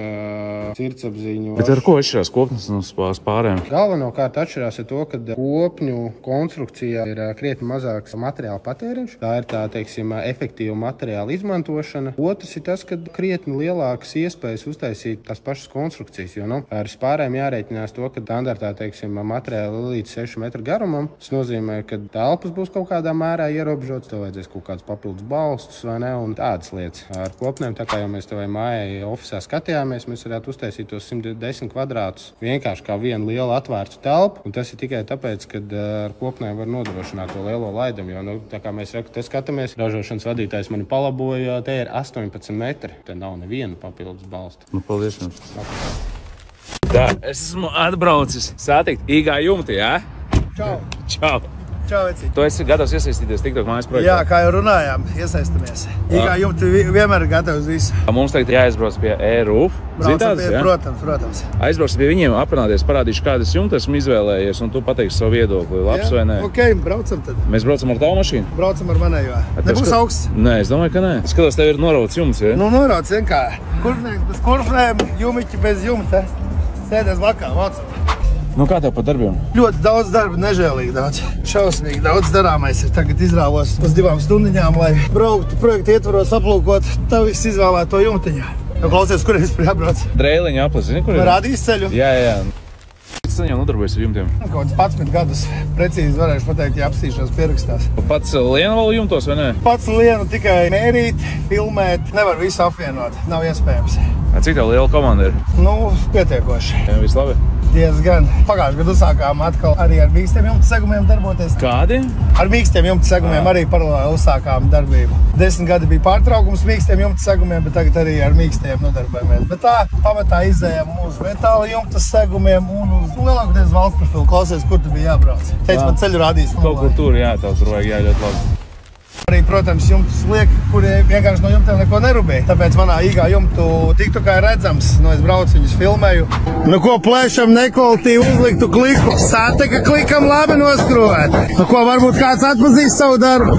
sirdsapziņu. Bet ar ko atšķirās kopnes no spārēm? Galvenokārt atšķirās ar to, ka kopņu konstrukcijā ir krietni mazāks materiāla patēriņš. Tā ir tā, teiksim, efektīva materiāla izmantošana. Otrs ir tas, ka krietni lielākas iespējas uztaisīt tās pašas konstrukcijas, jo ar spārēm jārēķinās to, ka standartā, teiksim, materiāli līdz 6 metru garumam. Tas nozīmē, ka telpas būs kaut kādā mērā ierobežotas, tev vajadzēs kaut kādus papildus balstus vai ne, un tādas lietas. Ar kopnēm, tā kā jau mēs tevai mājai ofisā skatījāmies, mēs varētu uztaisīt tos 110 kvadrātus vienkārši kā vienu lielu atvērtu telpu, un tas ir tikai tāpēc, ka ar kopnēm var nodrošināt to lielo laidumu, jo, tā kā mēs te skatāmies, ražošanas vadītājs mani palaboja, te ir 18 metri. Te nav neviena papildus balsta. Paldies jums. Tā, es esmu atbraucis satikt īgā jumti, jā? Čau. Čau. Čau, vecīt. Tu esi gatavs iesaistīties TikTok mājas projektā? Jā, kā jau runājām, iesaistamies. Īgā jumti vienmēr ir gatavi uz visu. Mums tagad jāaizbrauc pie e-roof. Protams. Aizbrauc pie viņiem, aprunāties, parādīšu, kādas jumtas esmu izvēlējies, un tu pateiksi savu viedokli. Labs vai nē? Ok, braucam tad. Mēs braucam ar tavu mašīnu? Braucam ar manējo. Nebūs augsts? Nē, es domāju, ka nē. Skatos, tev ir norauts jumts, ja? Nu, norauts kā. Kurfnieks bez kurfnēm, jumiķi bez jumta. Sēdēs vakā, vācam. Nu, kā tev pa darbiem? Ļoti daudz darba, nežēlīgi daudz. Šausmīgi daudz darāmais ir. Tagad izrāvos uz 2 stundiņām, lai brauktu projektu ietvaros aplūkot tavu izvēlēto jumtiņu. Jau klausies, kur es jābrauc? Dreiliņa aplis, zini, kur ir? Rādīs ceļu? Jā. Sen jau nodarbojas ar jumtiem. Kaut 11 gadus precīzi varēšu pateikt, ja apstīšos pierakstās. Pats lienu vēl jumtos, vai ne? Pats lienu tikai mērīt, filmēt, nevar visu apvienot. Nav iespējams. Cik tev liela komanda ir? Nu, pietiekoši. Jā, viss labi? Diezgan. Pagājušajā gadā uzsākām atkal arī ar mīkstiem jumta segumiem darboties. Kādi? Ar mīkstiem jumta segumiem arī paralēli uzsākām darbību. 10 gadi bija pārtraukums mīkstiem jumta segumiem, bet tagad arī ar mīkstiem nodarbojamies. Bet tā pamatā izējām uz metāla jumta segumiem un uz lielākoties valsts profilu. Klausies, kur tu bija jābrauc. Teic, man ceļu rādīs. Kaut kur tur, jā, tev tur vajag jāļaut labi. Arī, protams, jumtus liek, kuri vienkārši no jumtiem neko nerūpēja. Tāpēc manā īgā jumtu tiktokā ir redzams. Nu, es braucu, viņus filmēju. Nu, ko plēšam nekvalitīvi uzliktu kliku? Sāteka klikam labi noskrūvēt. Nu, ko varbūt kāds atpazīst savu darbu?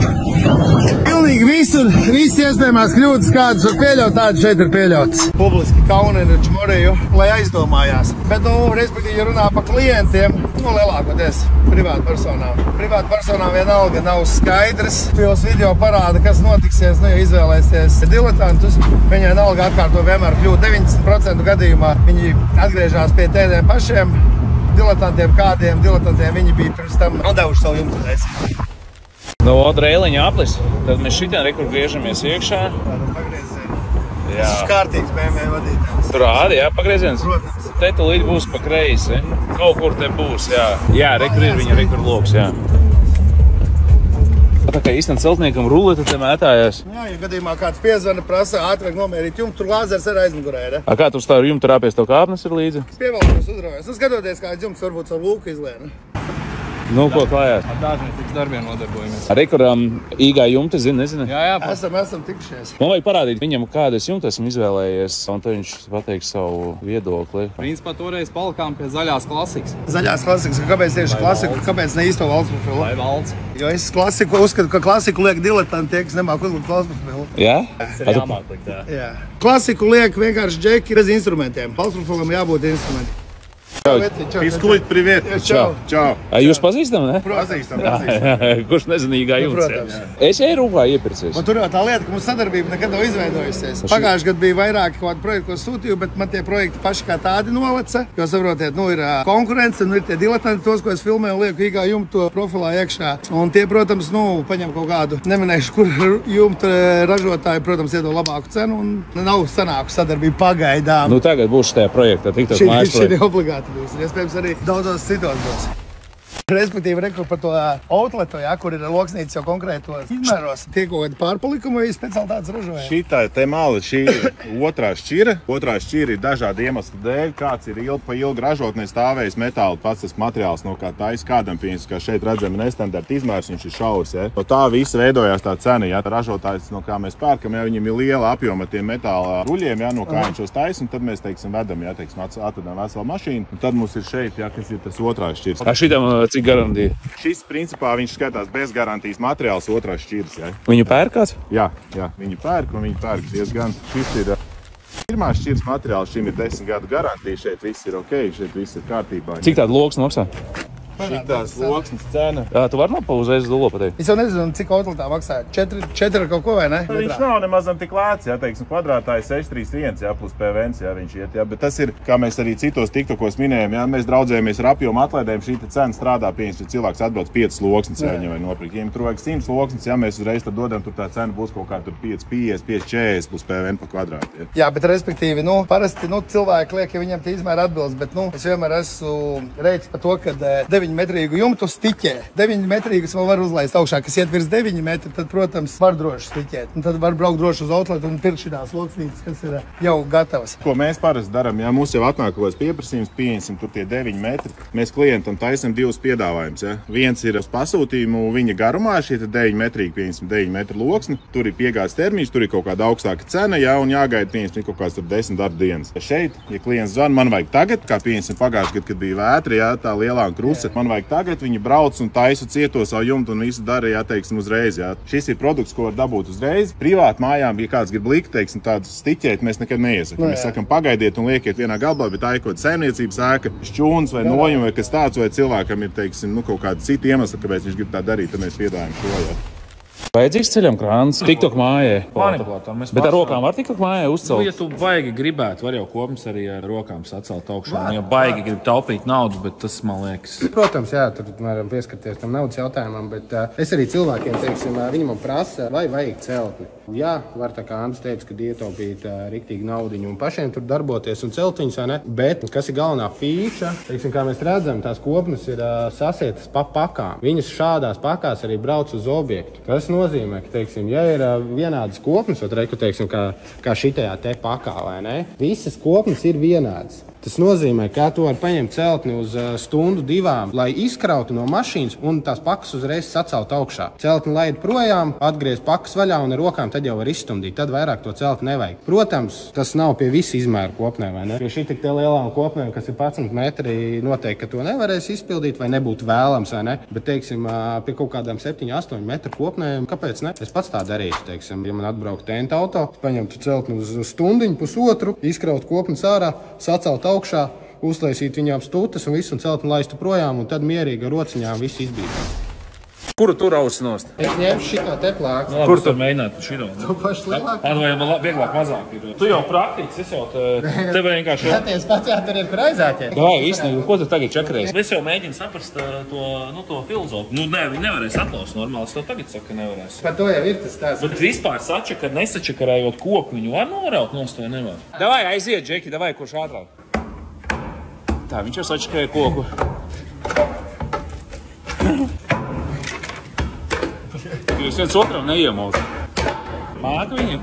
Pilnīgi visur, visi iespējamās kļūdas, kādas var pieļaut, tādas šeit ir pieļautas. Publiski kauninu čmorēju, lai aizdomājās. Bet, nu, respektīvi, ja runā par klientiem, nu, lielākoties privātpersonām. Privātpersonām vienalga nav skaidrs. Pils video parāda, kas notiksies, nu, ja izvēlēsies diletantus. Viņai vienalga atkārto vienmēr kļūt 90% gadījumā. Viņi atgriežās pie tādiem pašiem diletantiem, kādiem diletantiem viņi bija pirms tam nodevuši savu jumtu reizi. No dreiliņa aplis, tad mēs šitien rekur griežamies iekšā. Tāda pagrieziena. Jā. Tas ir kārtīgs BMW vadītājs. Tur rādi, jā, pagrieziens? Protams. Te tulīt būs pa kreisi. Kaut kur te būs, jā. Jā, rekur ir viņa rekur loks, jā. Tā kā īstenam celtniekam ruleta te mētājās. Jā, ja gadījumā kāds piezvana, prasa ātrāk nomērīt jumtu, tur lāzers ir aizmugurē, ne? Kā tu stāv jumtu rāpies, tev kāpnes ir līdzi? Pievalkos uzraujas. Nu, skatoties, kāds jumts varbūt savu lūku izlēna. Nu, ko klājās? Ar dažiem tiks darbiem nodarbojamies. Rekuram īgā jumta, nezinu? Jā. Esam tikušies. Man vajag parādīt viņam, kādas jumtas esmu izvēlējies, un tad viņš pateiks savu viedokli. Principā toreiz palikām pie zaļās klasikas. Zaļās klasikas, kāpēc tieši klasiku, kāpēc ne īsto valsts profilu? Vai valsts? Jo es klasiku uzskatu, ka klasiku liek diletanti tie, kas nemāk uzlikt valsts profilu. Jā? Tas ir jāmāk likt, jā. Jā. Klasiku liek vienkārši džeki bez instrumentiem. Valsts profilam jābūt instrumentiem. Физкульт, привет. Čau. Čau. Jūs pazīstam, ne? Pazīstam. Kurš nezina īgā jumts? Protams. Es e-rūpā iepircies. Un tur jau tā lieta, ka mums sadarbība nekad nav izveidojusies. Pagājušajā gadā bija vairāki kaut kādi projekti, ko sūtīju, bet man tie projekti paši kā tādi nolaca. Jo, saprotiet, nu ir konkurence, nu ir tie diletanti, tos, ko es filmēju, lieku īgā jumtu profilā iekšā. Un tie, protams, nu, paņem kaut kādu, neminēšu, kur jumta ražotāji, protams, iedod labāku cenu un nav sanāku sadarbību pagaidām. Nu, tagad būs šajā projektā, TikTok mājas Šī ir projekta. obligāti būs. Iespējams arī daudzos citos būs. Respektīvi, rekur par to outletu, ja, kur ir loksnītes jau konkrētos izmēros. Tie kaut kādi pārpalikumi vai speciālitātes ražojumi? Šī te mala, šī otrā šķira. Otrā šķira ir dažādi iemesli dēļ. Kāds ir pa ilgu ražotnē stāvējis metāli, pats tas materiāls, no kā taisa kādam, pieņems, kā šeit redzam, nestandarta izmērs, viņš ir šaurs. Ja. No tā visa veidojās tā cena. Ja. Ražotājs, no kā mēs pērkam, ja viņam ir liela apjoma tiem metāla ruļiem, ja, no kā viņš tos taisa, un tad mēs, teiksim, vedam, ja, teiksim, atvedam veselu mašīnu. Un tad mums ir šeit, ja, kas ir tas otrā šķirs. Šitam cik garantija? Šis, principā, viņš skatās bez garantijas materiāls otrās šķiras. Ja. Viņu pērkās? Jā, viņi pērk, un viņi pērk diezgan. Šis ir pirmā šķiras materiāls, šim ir 10 gadu garantija, šeit viss ir ok, šeit viss ir kārtībā. Cik tāda loksne maksā? Šitās loksnes cena. Jā, tu vari uzreiz dolo pateikt. Es jau nezinu, cik outletā maksāja. 4 ar kaut ko, vai ne? Viņš nav nemazam tik lēts, ja, teiksim, kvadrātā ir 631, ja, plus PVN, ja, viņš iet, ja, bet tas ir, kā mēs arī citos tiktokos minējam, ja, mēs draudzējamies ar apjomu atlaidēm, šī cena strādā, pieņems, ja cilvēks atbrauc 5 loksnes, ja, viņam vai nopirkt. Ja tur vajag 100 loksnes, ja, mēs uzreiz tad dodam, tur tā cena būs kaut kā tur 5,50, 5,40 plus PVN pa kvadrātu. Ja. Jā, bet respektīvi, nu, parasti, nu, cilvēki liek, ja viņam tie izmēri atbilst, bet, nu, es vienmēr esmu reiķis par to, ka 9 metrīgu jumtu stiķē. 9 metrīgus vēl var uzlaist augšā, kas iet virs 9 metri, tad, protams, var droši stiķēt. Un tad var braukt droši uz outletu un pirkt šitās loksnītes, kas ir jau gatavas. Ko mēs parasti darām, ja mums jau atnāk kaut kāds pieprasījums, pieņemsim tur tie 9 metri, mēs klientam taisam divus piedāvājumus. Ja? Viens ir uz pasūtījumu viņa garumā, šie 9 metrīgi, pieņemsim 9 metru loksni, tur ir piegādes termiņš, tur ir kaut kāda augstāka cena, ja, un jāgaida, pieņemsim, kaut kāds tur 10 darba dienas. Šeit, ja klients zvana, man vajag tagad, kā pieņemsim pagājušajā gadā, kad bija vētra, ja, tā lielā krusta, man vajag tagad, viņi brauc un taisa cieto savu jumtu un visu dara, ja, teiksim, uzreiz. Ja. Šis ir produkts, ko var dabūt uzreiz. Privāti mājām, ja kāds grib likt, teiksim, tādus stiķēt, mēs nekad neiesakām. Mēs sakam, pagaidiet un liekiet vienā galvā, bet tā ir kaut kāda saimniecības ēka, šķūns vai nojumi, vai kas tāds, vai cilvēkam ir, teiksim, kaut kāda cita iemesla, kāpēc viņš grib tā darīt, tad mēs piedāvājam to. Ja. Vajadzīgs ceļam krāns, TikTok mājai. Manipulatori. Bet ar rokām var TikTok mājai uzcelt? Nu, ja tu baigi gribētu, var jau kopums arī ar rokām sacelt augšā. Ja baigi grib taupīt naudu, bet tas, man liekas... Protams, jā, tur varam pieskarties tam naudas jautājumam, bet es arī cilvēkiem, teiksim, viņi man prasa, vai vajag celtni. Jā, var tā kā Andris teica, kad ietaupīt riktīgi naudiņu un pašiem tur darboties un celtiņus, vai ne? Bet, kas ir galvenā fīča, teiksim, kā mēs redzam, tās kopnes ir sasietas pa pakām. Viņas šādās pakās arī brauc uz objektu. Tas nozīmē, ka, teiksim, ja ir vienādas kopnes, teiksim, kā šitajā te pakā, vai ne? Visas kopnes ir vienādas. Tas nozīmē, ka tu vari paņemt celtni uz stundu, divām, lai izkrautu no mašīnas un tās pakas uzreiz sacelt augšā. Celtni laid projām, atgriez pakas vaļā un ar rokām tad jau var izstumdīt. Tad vairāk to celtni nevajag. Protams, tas nav pie visa izmēra kopnēm, vai ne? Pie šī tik te lielām kopnēm, kas ir 11 metri, noteikti, ka to nevarēs izpildīt vai nebūtu vēlams, vai ne? Bet, teiksim, pie kaut kādām 7-8 metru kopnēm, kāpēc ne? Es pats tā darīšu, teiksim, ja man atbraukt tenta auto, paņemtu celtni uz stundiņu, pusotru, izkraut kopnes ārā, sacelt augšā, uzlaisīt viņām stūtas un visu un celtni laistu projām un tad mierīgi ar rociņām visu izbīt. Kuru tu rauc nost? Es ņemšu šitā te plāks. Kur tu mēģināt šito? Tu paši lielāk? Vai vieglāk mazāk ir? Tu jau praktiķis, es jau tev vienkārši... Skaties, pats jā, tur ir kur aizāķēt. Vai, īstenībā, ko tu tagad čakarēsi? Es jau mēģinu saprast to filozofiju. Nu, nē, viņi nevarēs atlaust normāli. Es to tagad saku, ka nevarēs. Par to jau ir tas tās. Bet vispār sačakar, nesačakarējot koku, viņu var noraut nost vai nevar? Davai, aiziet, Džeki, davai, kurš ātrāk. Tā, viņš jau sačakarēja koku. Jūs viens otram neiemūs. Māku viņu?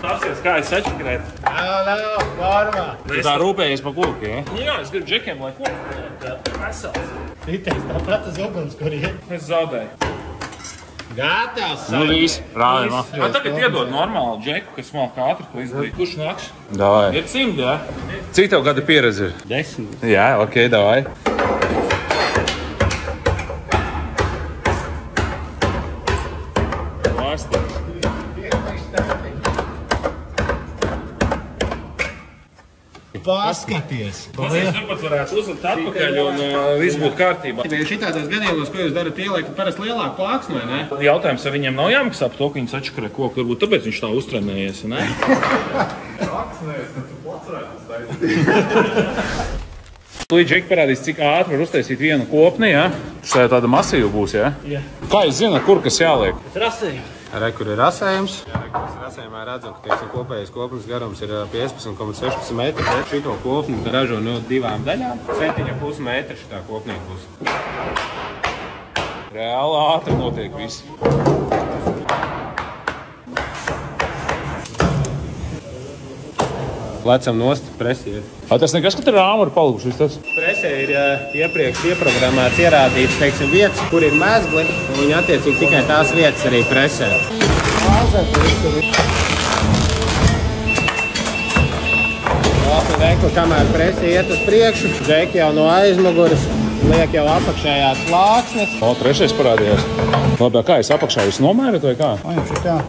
Tāpsies, kā es sačakarēt? Nav, formā. Tu tā rūpējies pa koku, ja? Jā, es gribu džekiem, lai koku vesels. Ritēs tāpat uz uguns, kur ir. Es zaudēju. Gatavs. Nu, viss, rādījumā. Tagad iedod normālu džeku, kas māk ātri, ko izdarīt. Kurš nāks? Davai. Ir 100, jā? Cik tev gada pieredze ir? 10. Jā, ok, davai. Paskaties. Mēs turpat varētu uzlikt atpakaļ un viss būtu kārtībā. Šitādos gadījumos, ko jūs darat, ieliekat parasti lielāku plāksni, vai ne? Jautājums, vai viņiem nav jāmaksā par to, ka viņi sačakarē koku, varbūt tāpēc viņš tā uztrenējies, ne? Tūlīt Džeki parādīs, cik ātri var uztaisīt vienu kopni, ja? Šajā tāda masīva būs, ja? Jā. Kā jūs zināt, kur kas jāliek? Es rasēju. Re, kur ir rasējums. Jā, re, kur mēs rasējumā redzam, ka, teiksim, kopējais kopnes garums ir 15,16 metri. Šito kopni ražo no 2 daļām. 7,5 metri šitā kopnī būs. Reāli ātri notiek viss. Lecam nost, presē ir. Tas nekas, ka tur rāma ir palikuši viss tas? Presē ir iepriekš ieprogrammēts, ierādīts, teiksim, vietas, kur ir mezgli, un viņi attiecīgi tikai tās vietas arī presē. Veikli, kamēr presē iet uz priekšu, džeki jau no aizmuguras, liek jau apakšējās plāksnes. O, trešais parādījās. Labi, kā es apakšā jūs nomērat vai kā? Paņem šitā.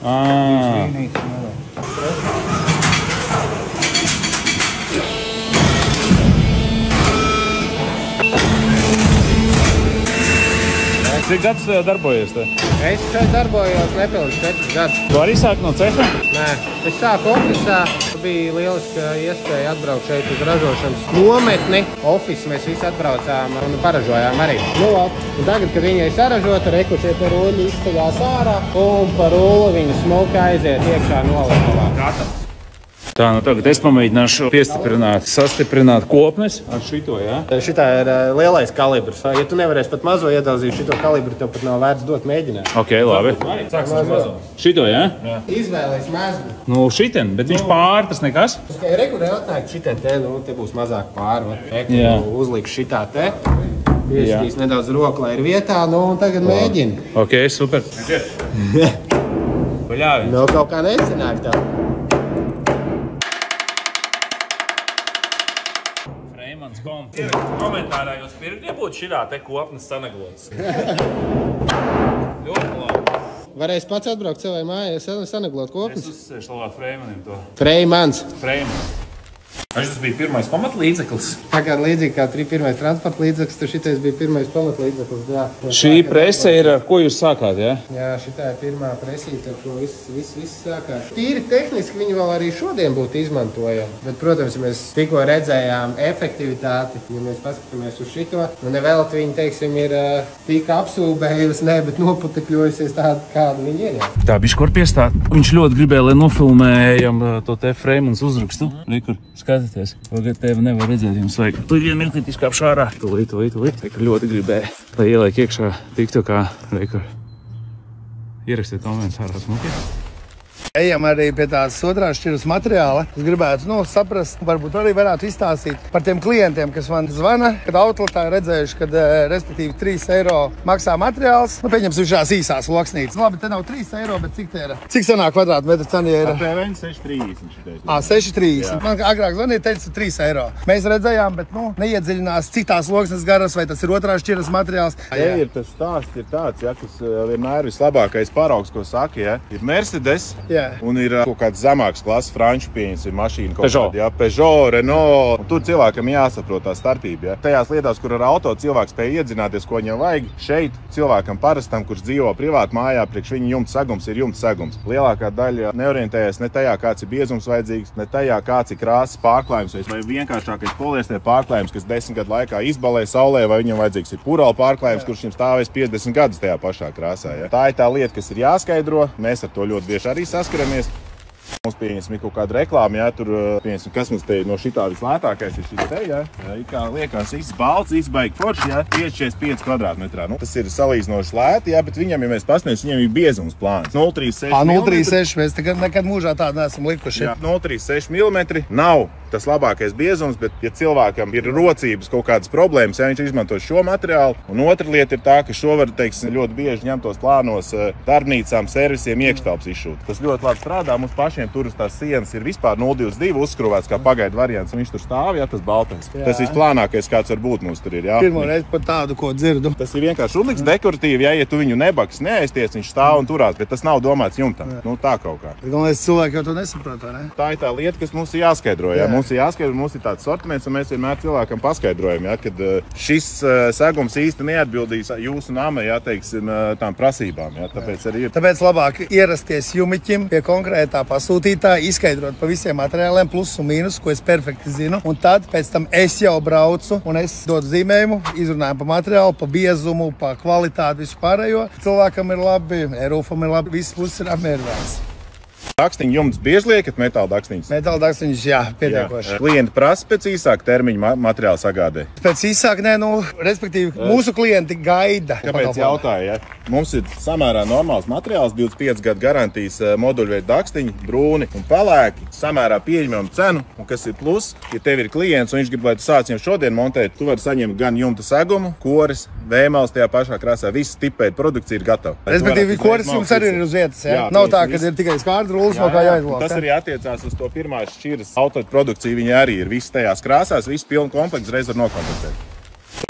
Cik gads darbojies te? Es šeit darbojos nepilnīgi 4 gadus. Tu arī sāki no ceha? Nē, es sāku ofisā. Bija lieliska iespēja atbraukt šeit uz ražošanas nometni. Ofis mēs visi atbraucām un paražojām arī. Nu, un tagad, kad viņa ir saražota, rekušie par rulli izceļās ārā un par rulli viņa smuka aiziet iekšā noliekavā. Tā, nu tagad es pamēģināšu sastiprināt kopnes ar šito, jā? Šitā ir lielais kalibrs. Ja tu nevarēsi pat mazo iedaudzīt šito kalibru, tev pat nav vērts dot mēģināt. Ok, labi. Sāksim ar mazo. Šito, jā? Izvēlēs mazu. Nu, šiten, bet viņš pār, tas nekas? Regulāri atnāk šitā te, te būs mazāk pāri. Uzliks šitā te. Iešķīs nedaudz roku, lai ir vietā, un tagad mēģini. Ok, super. Paļāvi. No kaut kā nesanāk tā. Freimans komentārā jūs pirkt, ja būtu šitā te kopnes sanaglotas. Ļoti labi. Varēs pats atbraukt savai mājai, sanaglot kopnes? Es uzsēšu labāk Freimanim to. Freimans. Freimans. Tas bija pirmais pamatlīdzeklis. Tā kā līdzīgi kā pirmais transporta līdzeklis, tad šitais bija pirmais pamatlīdzeklis. Jā. Šī prese ir, ar ko jūs sākāt, jā? Jā, šitā ir pirmā presīte, ar ko viss sākās. Tīri tehniski viņi vēl arī šodien būtu izmantojami. Bet, protams, ja mēs tikko redzējām efektivitāti, ja mēs paskatāmies uz šito, nevēlat viņi, teiksim, ir tik apsūbējusi, bet noputekļojusies tāda, kāda viņi ir. Jā. Tā bišķi var piestāt. Viņš ļoti gribēja, lai nofilmējam to te Freimans uzrakstu. Rekur, skatieties. Tagad tevi nevar redzēt, jums vajag. Tu vien mirklīt izkāpš ārā. Tūlīt. Rekur ļoti gribēja, lai ieliek iekšā TikTokā. Rekur. Ierakstiet komentārā smuki. Ejam arī pie tās otrās šķiras materiāla. Es gribētu saprast, varbūt arī varētu izstāstīt par tiem klientiem, kas man zvana, kad outletā ir redzējuši, kad respektīvi 3 eiro maksā materiāls. Pieņemsim šās īsās loksnītes. Labi, te nav 3 eiro, bet cik te ir? Cik sanāk kvadrātmetra cena ir? PVN 6,30. 6,30. Man agrāk zvanīja, teica 3 eiro. Mēs redzējām, bet neiedziļinās, cik tās loksnes garas, vai tas ir otrās šķiras materiāls. Ir tas stāsts ir tāds, kas vienmēr ir vislabākais paraugs, ko saka, ir Mercedes. Un ir kaut kāds zemāks klases franču pieņems mašīna. Peugeot, Renault. Tur cilvēkam jāsaprot tā starpība. Tajās lietās, kur ar auto cilvēks spēj iedzināties, ko viņam vajag, šeit cilvēkam parastam, kurš dzīvo privāti mājā, priekš viņa jumta segums ir jumta segums. Lielākā daļa neorientējas ne tajā, kāds ir biezums vajadzīgs, ne tajā, kāds ir krāsas pārklājums, vai vienkāršākais poliester pārklājums, kas 10 gadu laikā izbalē saulē, vai viņam vajadzīgs ir purāla pārklājums, kurš viņam stāvēs 50 gadus tajā pašā krāsā. Tā ir tā lieta, kas ir jāskaidro. Mēs ar to ļoti bieži arī saskaramies. Mums pieņemsim kaut kādu reklāmu, tur pieņemsim, kas mums te no šitā vislētākais ir šis te, kā liekas, viss balts, viss baigi forši, 5,45 kvadrātmetrā. Tas ir salīdzinoši lēti, bet viņam, ja mēs pasniedz, viņam ir biezums plāns. 0,36 mm. 0,36, mēs nekad mūžā tādu neesam likuši. 0,36 mm nav tas labākais biezums, bet, ja cilvēkam ir rocības kaut kādas problēmas, viņš izmanto šo materiālu, un otra lieta ir tā, ka šo var, teiksim, ļoti bieži ņemtos plānos darbnīcām, servisiem iekštelpas izšūt. Tas ļoti labi strādā, mums pašiem tur uz tās sienas ir vispār 0,22 uzskrūvēts kā pagaidu variants, un viņš tur stāv, tas baltais. Tas visplānākais, kāds var būt mums tur ir, Pirmo reizi par tādu, ko dzirdu. Tas ir vienkārši uzliks dekoratīvi, ja tu viņu nebaks, neaizties, viņš stāv un turās, bet tas nav domāts jumtam. Tā kaut kā. Galvenais cilvēki jau to nesaprot, vai ne? Tā ir tā lieta, kas mums ir jāskaidro, Mums ir jāskaidro, mums ir tāds sortiments, un mēs vienmēr cilvēkam paskaidrojam, kad šis segums īsti neatbildīs jūsu nama, teiksim, tām prasībām, Tāpēc labāk ierasties jumiķim pie konkrētā pasūtītāja, izskaidrot pa visiem materiāliem plus un mīnus, ko es perfekti zinu, un tad pēc tam es jau braucu un es dodu zīmējumu, izrunājumu pa materiālu, pa biezumu, pa kvalitāti, visu pārējo. Cilvēkam ir labi, Erūfam ir labi, viss puses ir apmierināts. Dakstiņu jumts bieži liekat metāla dakstiņus? Metāla dakstiņus, jā, pietiekoši. Klienti prasa pēc īsāka termiņa materiāla sagādē? Pēc īsāk, respektīvi, mūsu klienti gaida. Kāpēc jautāja, Mums ir samērā normāls materiāls, 25 gadu garantijas moduļveida dakstiņi, brūni un pelēki, samērā pieņemama cenu, un kas ir plus, ja tev ir klients un viņš grib, lai tu sāc jau šodien montēt, tu vari saņemt gan jumta segumu, koris, vēmals tajā pašā krāsā, viss tipēta produkcija ir gatava. Respektīvi, koris jums arī ir uz vietas, jā? Nav tā, ka ir tikai skārda rullis, no kā jāizlāk. Tas arī attiecās uz to pirmās šķiras autoprodukciju, viņi arī ir viss tajās krāsās, viss pilnu komplekts reiz var nokomplektēt.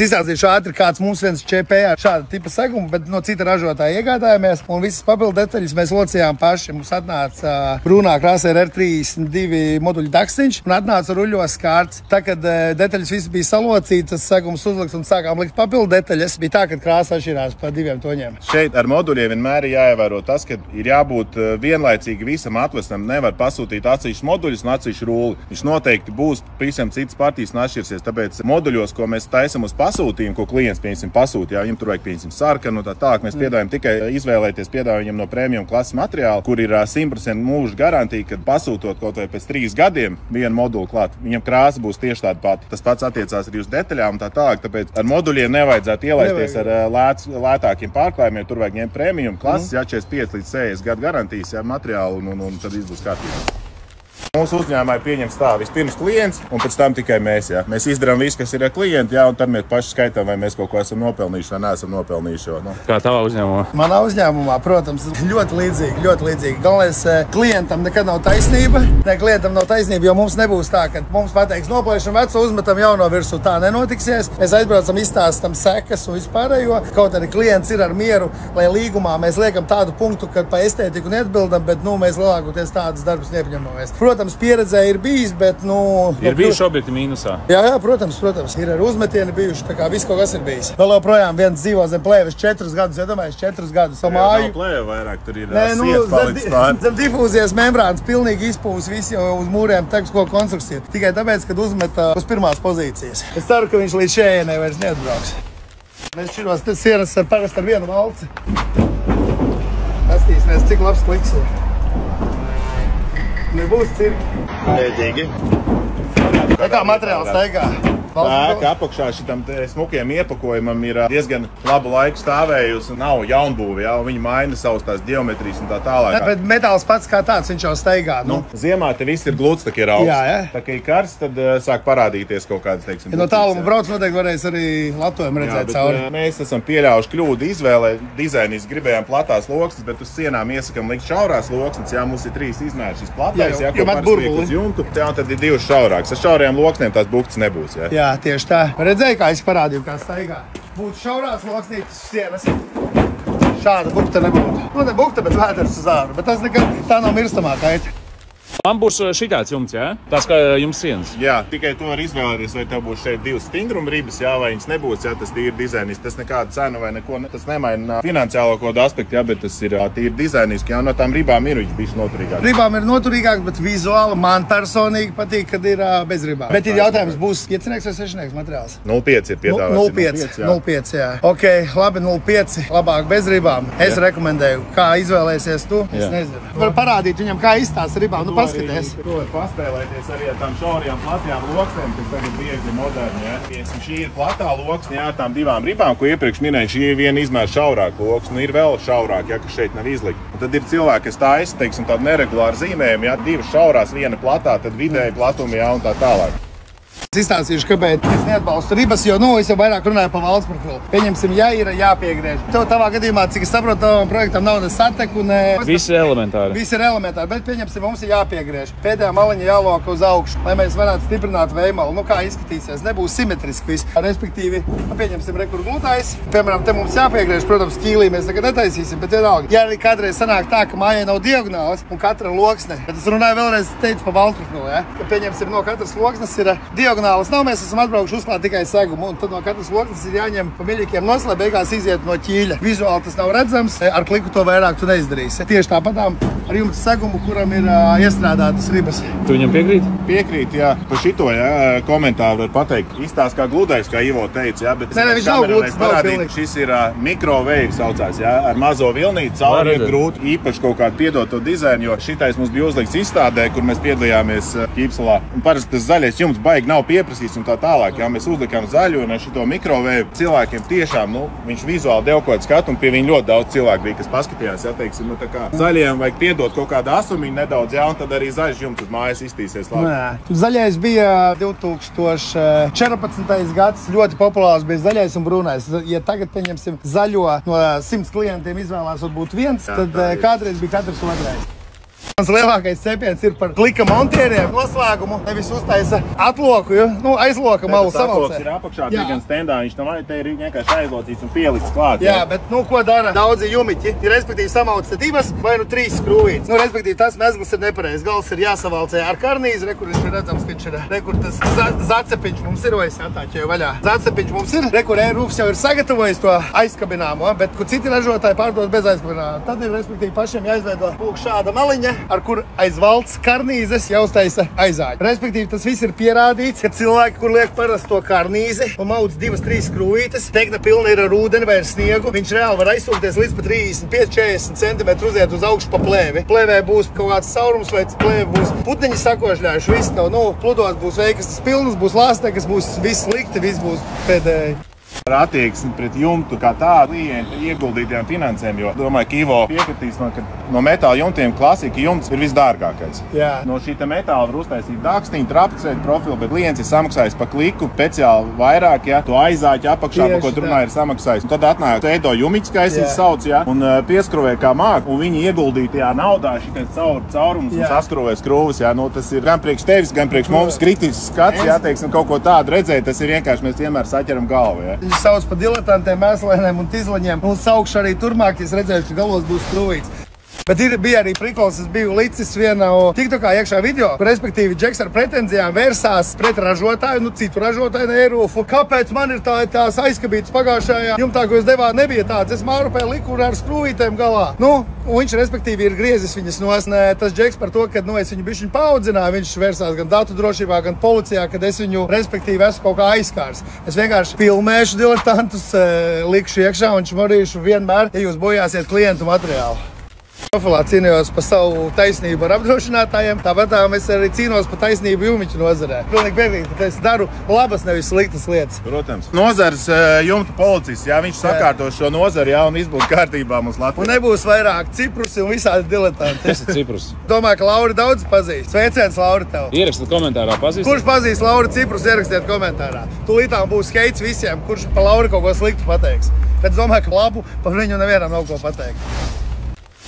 Izstāstīšu ātri, kāds mums viens ČP ar šāda tipa segumu, bet no cita ražotāja iegādājāmies, un visas papildu detaļas mēs locījām paši. Mums atnāca brūnā krāsā R32 moduļu dakstiņš un atnāca ruļos skārts. Tā, kad detaļas viss bija salocītas, segums uzlikts un sākām likt papildu detaļas, bija tā, ka krāsa atšķirās pa 2 toņiem. Šeit ar moduļiem vienmēr ir jāievēro tas, ka ir jābūt vienlaicīgi visam atvestam. Nevar pasūtīt atsevišķus moduļus un atsevišķu rulli. Viņš noteikti būs visam citas partijas un atšķirsies, tāpēc moduļos, ko mēs taisam uz pasūtījumu, ko klients, piemēram, pasūta, ja viņam tur vajag, piemēram, sarkanu, tā tālāk. Mēs piedāvājam tikai izvēlēties, piedāvājam viņam no premium klases materiāla, kur ir 100% mūža garantija, kad pasūtot kaut vai pēc 3 gadiem vienu modulu klāt, viņam krāsa būs tieši tāda pati. Tas pats attiecās arī uz detaļām un tā tālāk, tāpēc ar moduļiem nevajadzētu ielaisties ar lētākiem pārklājumiem, tur vajag ņemt premium klases, 45 līdz 60 gadu garantijas, materiālu un tad viss būs kārtībā. Mūsu uzņēmumā ir pieņemts tā, vispirms klients, un pēc tam tikai mēs. Ja. Mēs izdarām visu, kas ir ar klientu, ja, un tad mēs paši skaitām, vai mēs kaut ko esam nopelnījuši vai neesam nopelnījuši. Jo, Kā tavā uzņēmumā? Manā uzņēmumā, protams, ļoti līdzīgi. Galvenais, klientam nekad nav taisnība. Klientam nav taisnība, jo mums nebūs tā, ka mums pateiks noplēšam veco, uzmetam jauno virsū. Tā nenotiksies. Mēs aizbraucam, izstāstam sekas un vispārējo. Kaut arī klients ir ar mieru, lai līgumā mēs liekam tādu punktu, ka pa estētiku neatbildam, bet mēs lielākoties tādas darbus neapņemamies. Protams, pieredzē ir bijis, bet, Ir bijuši objekti mīnusā. Jā, protams. Ir ar uzmetieni bijuši, tā kā viss kaut kas ir bijis. Vēl joprojām viens dzīvo zem plēves 4 gadus, iedomājies 4 gadus savu māju. Nav plēve vairāk, tur ir sieta palicis pār. Zem difūzijas membrānas pilnīgi izpūs visi jau uz mūriem teksko konstrukciju. Tikai tāpēc, kad uzmeta uz pirmās pozīcijas. Es ceru, ka viņš līdz šejienei vairs neatbrauks. Mēs širos sienas parasti ar vienu valci. Pastīsimies, cik labs kliks ir. Nebūs cirki. Mēģīgi. Kā materiāls staigā? Ēka apakšā šitam smukiem iepakojumam ir diezgan labu laiku stāvējusi, nav jaunbūve, ja, viņi maina savus tās geometrijas un tā tālāk. Bet metāls pats kā tāds, viņš jau staigā. Ziemā te viss ir gluds, tā kā ir augsts. Jā. Tā kā ir karsts, tad sāk parādīties kaut kādas, teiksim, no tāluma brauc, noteikti varēs arī latojumu redzēt cauri. Mēs esam pieļāvuši kļūdu izvēlē. Dizainis gribējām platās loksnes, bet uz sienām iesakam likt šaurās loksnes. Jā, mums ir 3 izmēri šis platais, jo parasti liek uz jumtu. Jā, tad ir 2 šaurākas. Ar šaurajām loksnēm tās buktas nebūs. Jā, tieši tā. Redzēju, kā es parādīju, kā staigā. Būtu šaurās loksnītes sienas. Šāda bukta nebūtu. Ne bukta, bet vēters uz āru. Bet tas nekad tā nav mirstamā kaita. Man būs šitāds jumts, jā? Tās kā jums sienas. Jā, tikai to var izvēlēties, vai tev būs šeit 2 stingruma ribas, jā, vai viņas nebūs, jā, tas ir dizainis. Tas nekāda cena vai neko, tas nemaina finansiālo kodu aspektu, jā, bet tas ir tīri dizainiski, jā, no tām ribām ir viņš bijis noturīgāk. Ribām ir noturīgāk, bet vizuāli man personīgi patīk, kad ir bez ribām. Bet ir jautājums, būs 5 vai 6 materiāls? 0,5 ir piedāvāts. 0,5, jā. Ok, labi, 0,5, labāk bez ribām. Es rekomendēju, kā izvēlēsies tu, es nezinu. Var parādīt viņam, kā izstāst ribām, paskaties. To var paspēlēties arī ar tām šaurajām platām loksnēm, kas tagad viegli moderni, ja. Šī ir platā loksne, jā, tām 2 ribām, ko iepriekš minēju, šī ir viena izmēra šaurāka loksne, ir vēl šaurāk, ja, kas šeit nav izlikta. Un tad ir cilvēki, kas taisa, teiksim, tādu neregulāru zīmējumu, ja, 2 šaurās, 1 platā, tad vidēji platumi, jā, un tā tālāk. Es izstāstīšu, kāpēc es neatbalstu ribas, jo, es jau vairāk runāju par valsts profilu. Pieņemsim, ja ir jāpiegriež. Tavā gadījumā, cik es saprotu, tavam projektam nav ne sateku, ne... Viss ir elementāri. Viss ir elementāri, bet pieņemsim, mums ir jāpiegriež. Pēdējā maliņa jāloka uz augšu, lai mēs varētu stiprināt vējmalu. Kā izskatīsies? Nebūs simetriski viss. Respektīvi, pieņemsim rekur glutais. Piemēram, te mums jāpiegriež, protams, ķīlī mēs nekad netaisīsim, bet vienalga. Ja arī kādreiz sanāk tā, ka mājai nav diagonāls un katra loksne, bet es runāju vēlreiz teicu par valsts profilu, ja? Ka pieņemsim, no katras loksnes ir diagonāls nav, mēs esam atbraukuši uzklāt tikai segumu, un tad no katras loksnes ir jāņem pa miļķiem nost, lai beigās iziet no ķīļa. Vizuāli tas nav redzams, ar kliku to vairāk tu neizdarīsi. Tieši tāpatām ar jumta segumu, kuram ir iestrādātas ribas. Tu viņam piekrīt? Piekrīt, jā. Par šito, jā, komentāru var pateikt. Izstāst kā gludais, kā Ivo teica, jā, bet viņš nav gluds, nav pilnīgi. Šis ir mikrovēju saucās, jā, ar mazo vilnīti cauri ir grūti īpaši kaut kādu piedot to dizainu, jo šitais mums bija uzlikts izstādē, kur mēs piedalījāmies Ķīpsalā. Un parasti tas zaļais jumts baigi nav pieprasīts un tā tālāk, jā, mēs uzlikām zaļu un ar šito mikrovēju cilvēkiem tiešām, viņš vizuāli deva kaut skatu un pie viņa ļoti daudz cilvēku bija, kas paskatījās, jā, teiksim, tā kā zaļajiem vajag piedot kaut kādu asumiņu nedaudz, jā, un tad arī zaļš jumts uz mājas iztīsies labi. Zaļais bija 2014. gads, ļoti populārs bija zaļais un brūnais. Ja tagad pieņemsim zaļo no 100 klientiem izvēlās varbūt viens, tad kādreiz bija katrs otrais. Mans lielākais cepiens ir par klika montieriem noslēgumu. Nevis uztaisa atloku, aizloka malu savalcē. Tas ir apakšā, gan stendā, viņš tam te ir vienkārši aizlocīts un pielikts klāt. Jā, bet, ko dara daudzi jumiķi? Ir, respektīvi, samauc te 2 vai 3 skrūvītes. Respektīvi, tas mezgls ir nepareiz. Gals ir jāsavalcē ar karnīzi, rekur viņš ir redzams, ka viņš ir, rekur tas zacepiņš mums ir, vai es jātāķēju vaļā. Zacepiņš mums ir, rekur E-Rūfs jau ir sagatavojis to aizkabināmo, bet, kur citi ražotāji pārdod bez aizkabināmo. Tad ir, respektīvi, pašiem jāizveido šāda maliņa. ar kur aiz valsts karnīzes jāuztaisa aizāģi. Respektīvi, tas viss ir pierādīts, ka cilvēki, kur liek parasto karnīzi un maudz 2-3 skrūvītes, tekna pilna ir ar ūdeni vai ar sniegu, viņš reāli var aizsūkties līdz pat 35-40 cm uziet uz augšu pa plēvi. Plēvē būs kaut kāds saurums vai plēvi būs putniņi sakošļājuši, viss nav, pludot būs veikastas pilnas, būs lāstekas, būs viss slikti, viss būs pēdēji. Ar attieksmi pret jumtu kā tādu klientu ieguldītiem finansēm, jo domāju, ka Ivo piekritīs, ka no metāla jumtiem klasika jumts ir visdārgākais. Jā. No šī metāla var uztaisīt dākstīņu, trapceļu profilu, bet klients ir samaksājis pa kliku speciāli vairāk, ja, to aizāķi apakšā, pa ko tur runāja, ir samaksājis. Un tad atnāk Edo Jumiķis, kā es sauc, ja, un pieskruvē kā māk, un viņi ieguldītajā naudā šitais caurums un saskruvē skrūvas, ja, tas ir gan priekš tevis, gan priekš mums kritisks skats, ja, teiksim, kaut ko tādu redzēt, tas ir vienkārši mēs vienmēr saķeram galvu, ja. Viņš sauc par diletantiem, mēslēniem un tizlaņiem. Un saukšu arī turmāk, ja es redzēšu, ka galos būs skrūvīts. Bet bija arī prikls, es biju licis vienā TikTokā iekšā video, kur respektīvi Džeks ar pretenzijām vērsās pret ražotāju, citu ražotāju Eirofu. Kāpēc man ir tās aizkabītas pagājušajā jumtā, ko es devāt, nebija tāds? Es mārupēju liku ar skrūvītēm galā. Un viņš respektīvi ir griezis viņas nos. Tas Džeks par to, ka es viņu bišķiņu paaudzināju, viņš vērsās gan datu drošībā, gan policijā, kad es viņu respektīvi esmu kaut kā aizskārs. Es vienkārši filmēšu diletantus, likšu iekšā un šmarīšu vienmēr, ja jūs bojāsiet klientu materiālu. Profilā cīnījos par savu taisnību ar apdrošinātājiem, tāpat es arī cīnos par taisnību Jumiķu nozarē. Pilnīgi piekrīt, ka es daru labas, nevis sliktas lietas. Protams. Nozars jumta policists, jā, viņš sakārtos šo nozari, jā, un izbūs kārtībā mums Latvijā. Un nebūs vairāk ciprusi un visādi diletanti. Tas ir ciprus. Domāju, ka Lauri daudz pazīst. Sveiciens, Lauri, tev. Ierakstiet komentārā, pazīst. Kurš pazīst Lauri Ciprus, ierakstiet komentārā. Tūlītām būs heits visiem, kurš pa Lauri kaut ko sliktu pateiks. Bet es domāju, ka labu par viņu nevienam nav ko pateikt.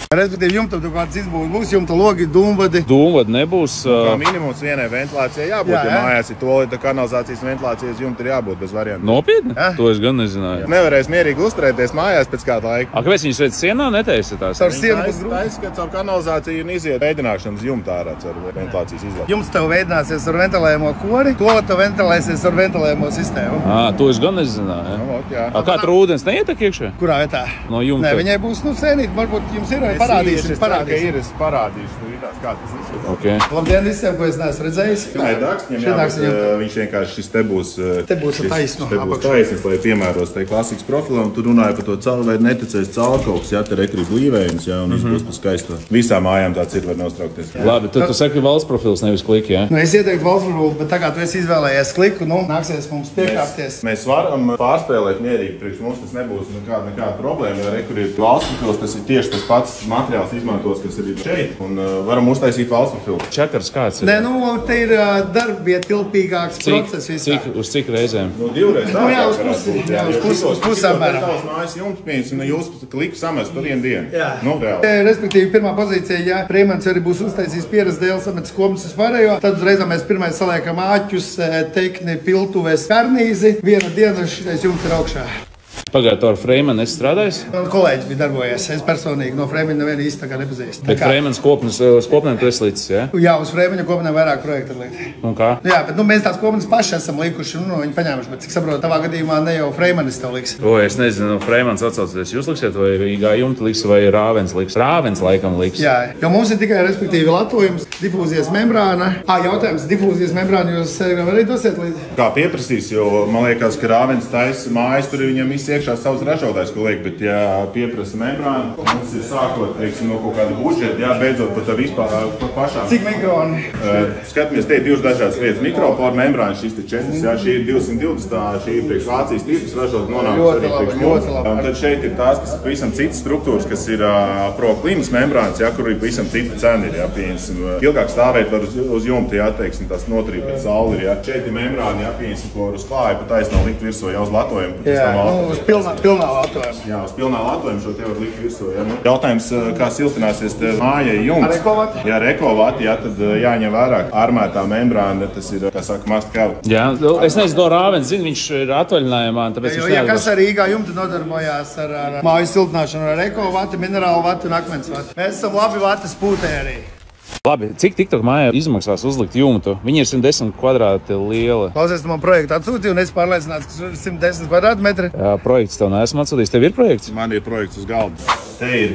Respektīvi, jumtam tur kāds izbūs, būs jumta logi, dūmvadi. Dūmvadi nebūs. Kā minimums vienai ventilācijai jābūt, ja mājās ir toaleta, kanalizācijas ventilācijas jumta ir jābūt bez variantiem. Nopietni? To es gan nezināju. Nevarēs mierīgi uzturēties mājās pēc kāda laika. Kāpēc viņas redz sienā netaisa tās? Caur sienu būs grūti. Taisa, ka caur kanalizāciju un iziet veidināšanas jumta ārā caur ventilācijas izlaišanu. Jumts tev veidināsies ar ventilējumu kori, toaleta ventilēsies ar ventilējumu sistēmu. To es gan nezināju. Kā tur ūdens neietek iekšā? Kurā vietā? No jumta. Nē, viņai būs, sēnīt, varbūt jums ir, parādīsim. Es parādīšu, kā tas izskatās. Okay. Labdien visiem, ko es neesmu redzējis. Viņš vienkārši šis te būs taisnu. Te būs taisnis, lai piemēros tai klasikas profilam. Tu runāji par to caur, vai neticēs caurkauks, ja te rekrīt līvējums, ja, un izbūs pa skaisto. Visām mājām tāds ir, var nostraukties. Labi, tad tu saki valsts profils, nevis kliki, ja? Es ieteiktu valsts profilu, bet tā kā tu esi izvēlējies kliku, nāksies mums piekāpties. Mēs varam pārspēlēt mierīgi, priekš mums tas nebūs nekāda problēma, ja rekrīt valsts profils, tas ir tieši tas pats materiāls izmantos, kas ir šeit, un varam uztaisīt valsts profilu. Čakars kāds ir? Nē, te ir darbietilpīgāks process visā. Uz cik reizēm? Divreiz tā. Jā, uz pusām mērā. Tavs mājas jumts pieņems, un jūs kliku samest par vienu dienu. Jā. Reāli. Respektīvi, pirmā pozīcija, ja Freimans arī būs uztaisījis pieras dēļ, samets komas vispārējo, tad uzreiz mēs pirmais saliekam āķus, tekni, piltuves, karnīzi. Viena diena šitais jumts ir augšā. Pagāju, to ar Freimanu esi strādājis? Man kolēģis bija darbojies. Es personīgi no Freimana nevienu īsti tā kā nepazīstu. Bet Freimans kopnēm tu esi licis, ja? Jā, uz Freimana kopnēm vairāk projektu ir likt. Un kā? Jā, bet mēs tās kopnēs paši esam likuši, viņi paņēmuši, bet cik saprotu, tavā gadījumā ne jau Freimanis tev liks. Es nezinu, Freimans atsaucoties, jūs liksiet, vai Igā jumta liks, vai Rāvens liks? Rāvens laikam liks. Jā, jo mums ir tikai, respektīvi, latojums, difūzijas membrāna. Jautājums, difūzijas membrāna jūs arī dosiet līdzi? Kā pieprasīs, jo man liekas, ka Rāvens taisa mājas, tur viņam viss iekšā savus ražotājs, ko liek, bet ja pieprasa membrānu, mums ir sākot, teiksim, no kaut kāda budžeta, jā, beidzot pat vispār pašām. Cik mikroni? Skatāmies, te ir divas dažādas lietas. Mikropora membrāna, šis te 4, jā, šī ir 220, šī ir priekš Vācijas tirgus ražot nonākusi arī priekš mums. Un tad šeit ir tās, kas pavisam citas struktūras, kas ir proklimas membrānas, jā, kur ir pavisam cita cena ir, jā, pieņemsim. Ilgāk stāvēt var uz jumta, jā, teiksim, tās notrība pēc sauli ir, jā. Šeit ir membrāna, jā, pieņemsim, ko uz klāja, pa taisnā likt virsū, jā, uz latojumu. Jā, pilnā latojuma. Jā, uz pilnā latojuma šo te var likt virsū. Ja? Jautājums, kā siltināsies te mājai jumts? Ar ekovati? Jā, ar ekovati, jā, tad jāņem vērā armētā membrāna, tas ir, kā saka, must have. Jā, es nezinu, no Rāvens, zinu, viņš ir atvaļinājumā, tāpēc viņš ja kas arī Igā jumta nodarbojās ar māju siltināšanu, ar ekovati, minerālu vati un akmens vati. Mēs esam labi vatas pūtē arī. Labi, cik TikTok mājā izmaksās uzlikt jumtu? Viņa ir 110 kvadrāti liela. Klausies, tu man projektu atsūtīji, un es pārliecināts, ka 110 kvadrātmetri. Jā, projekts tev neesmu atsūtījis. Tev ir projekts? Man ir projekts uz galda. Te ir.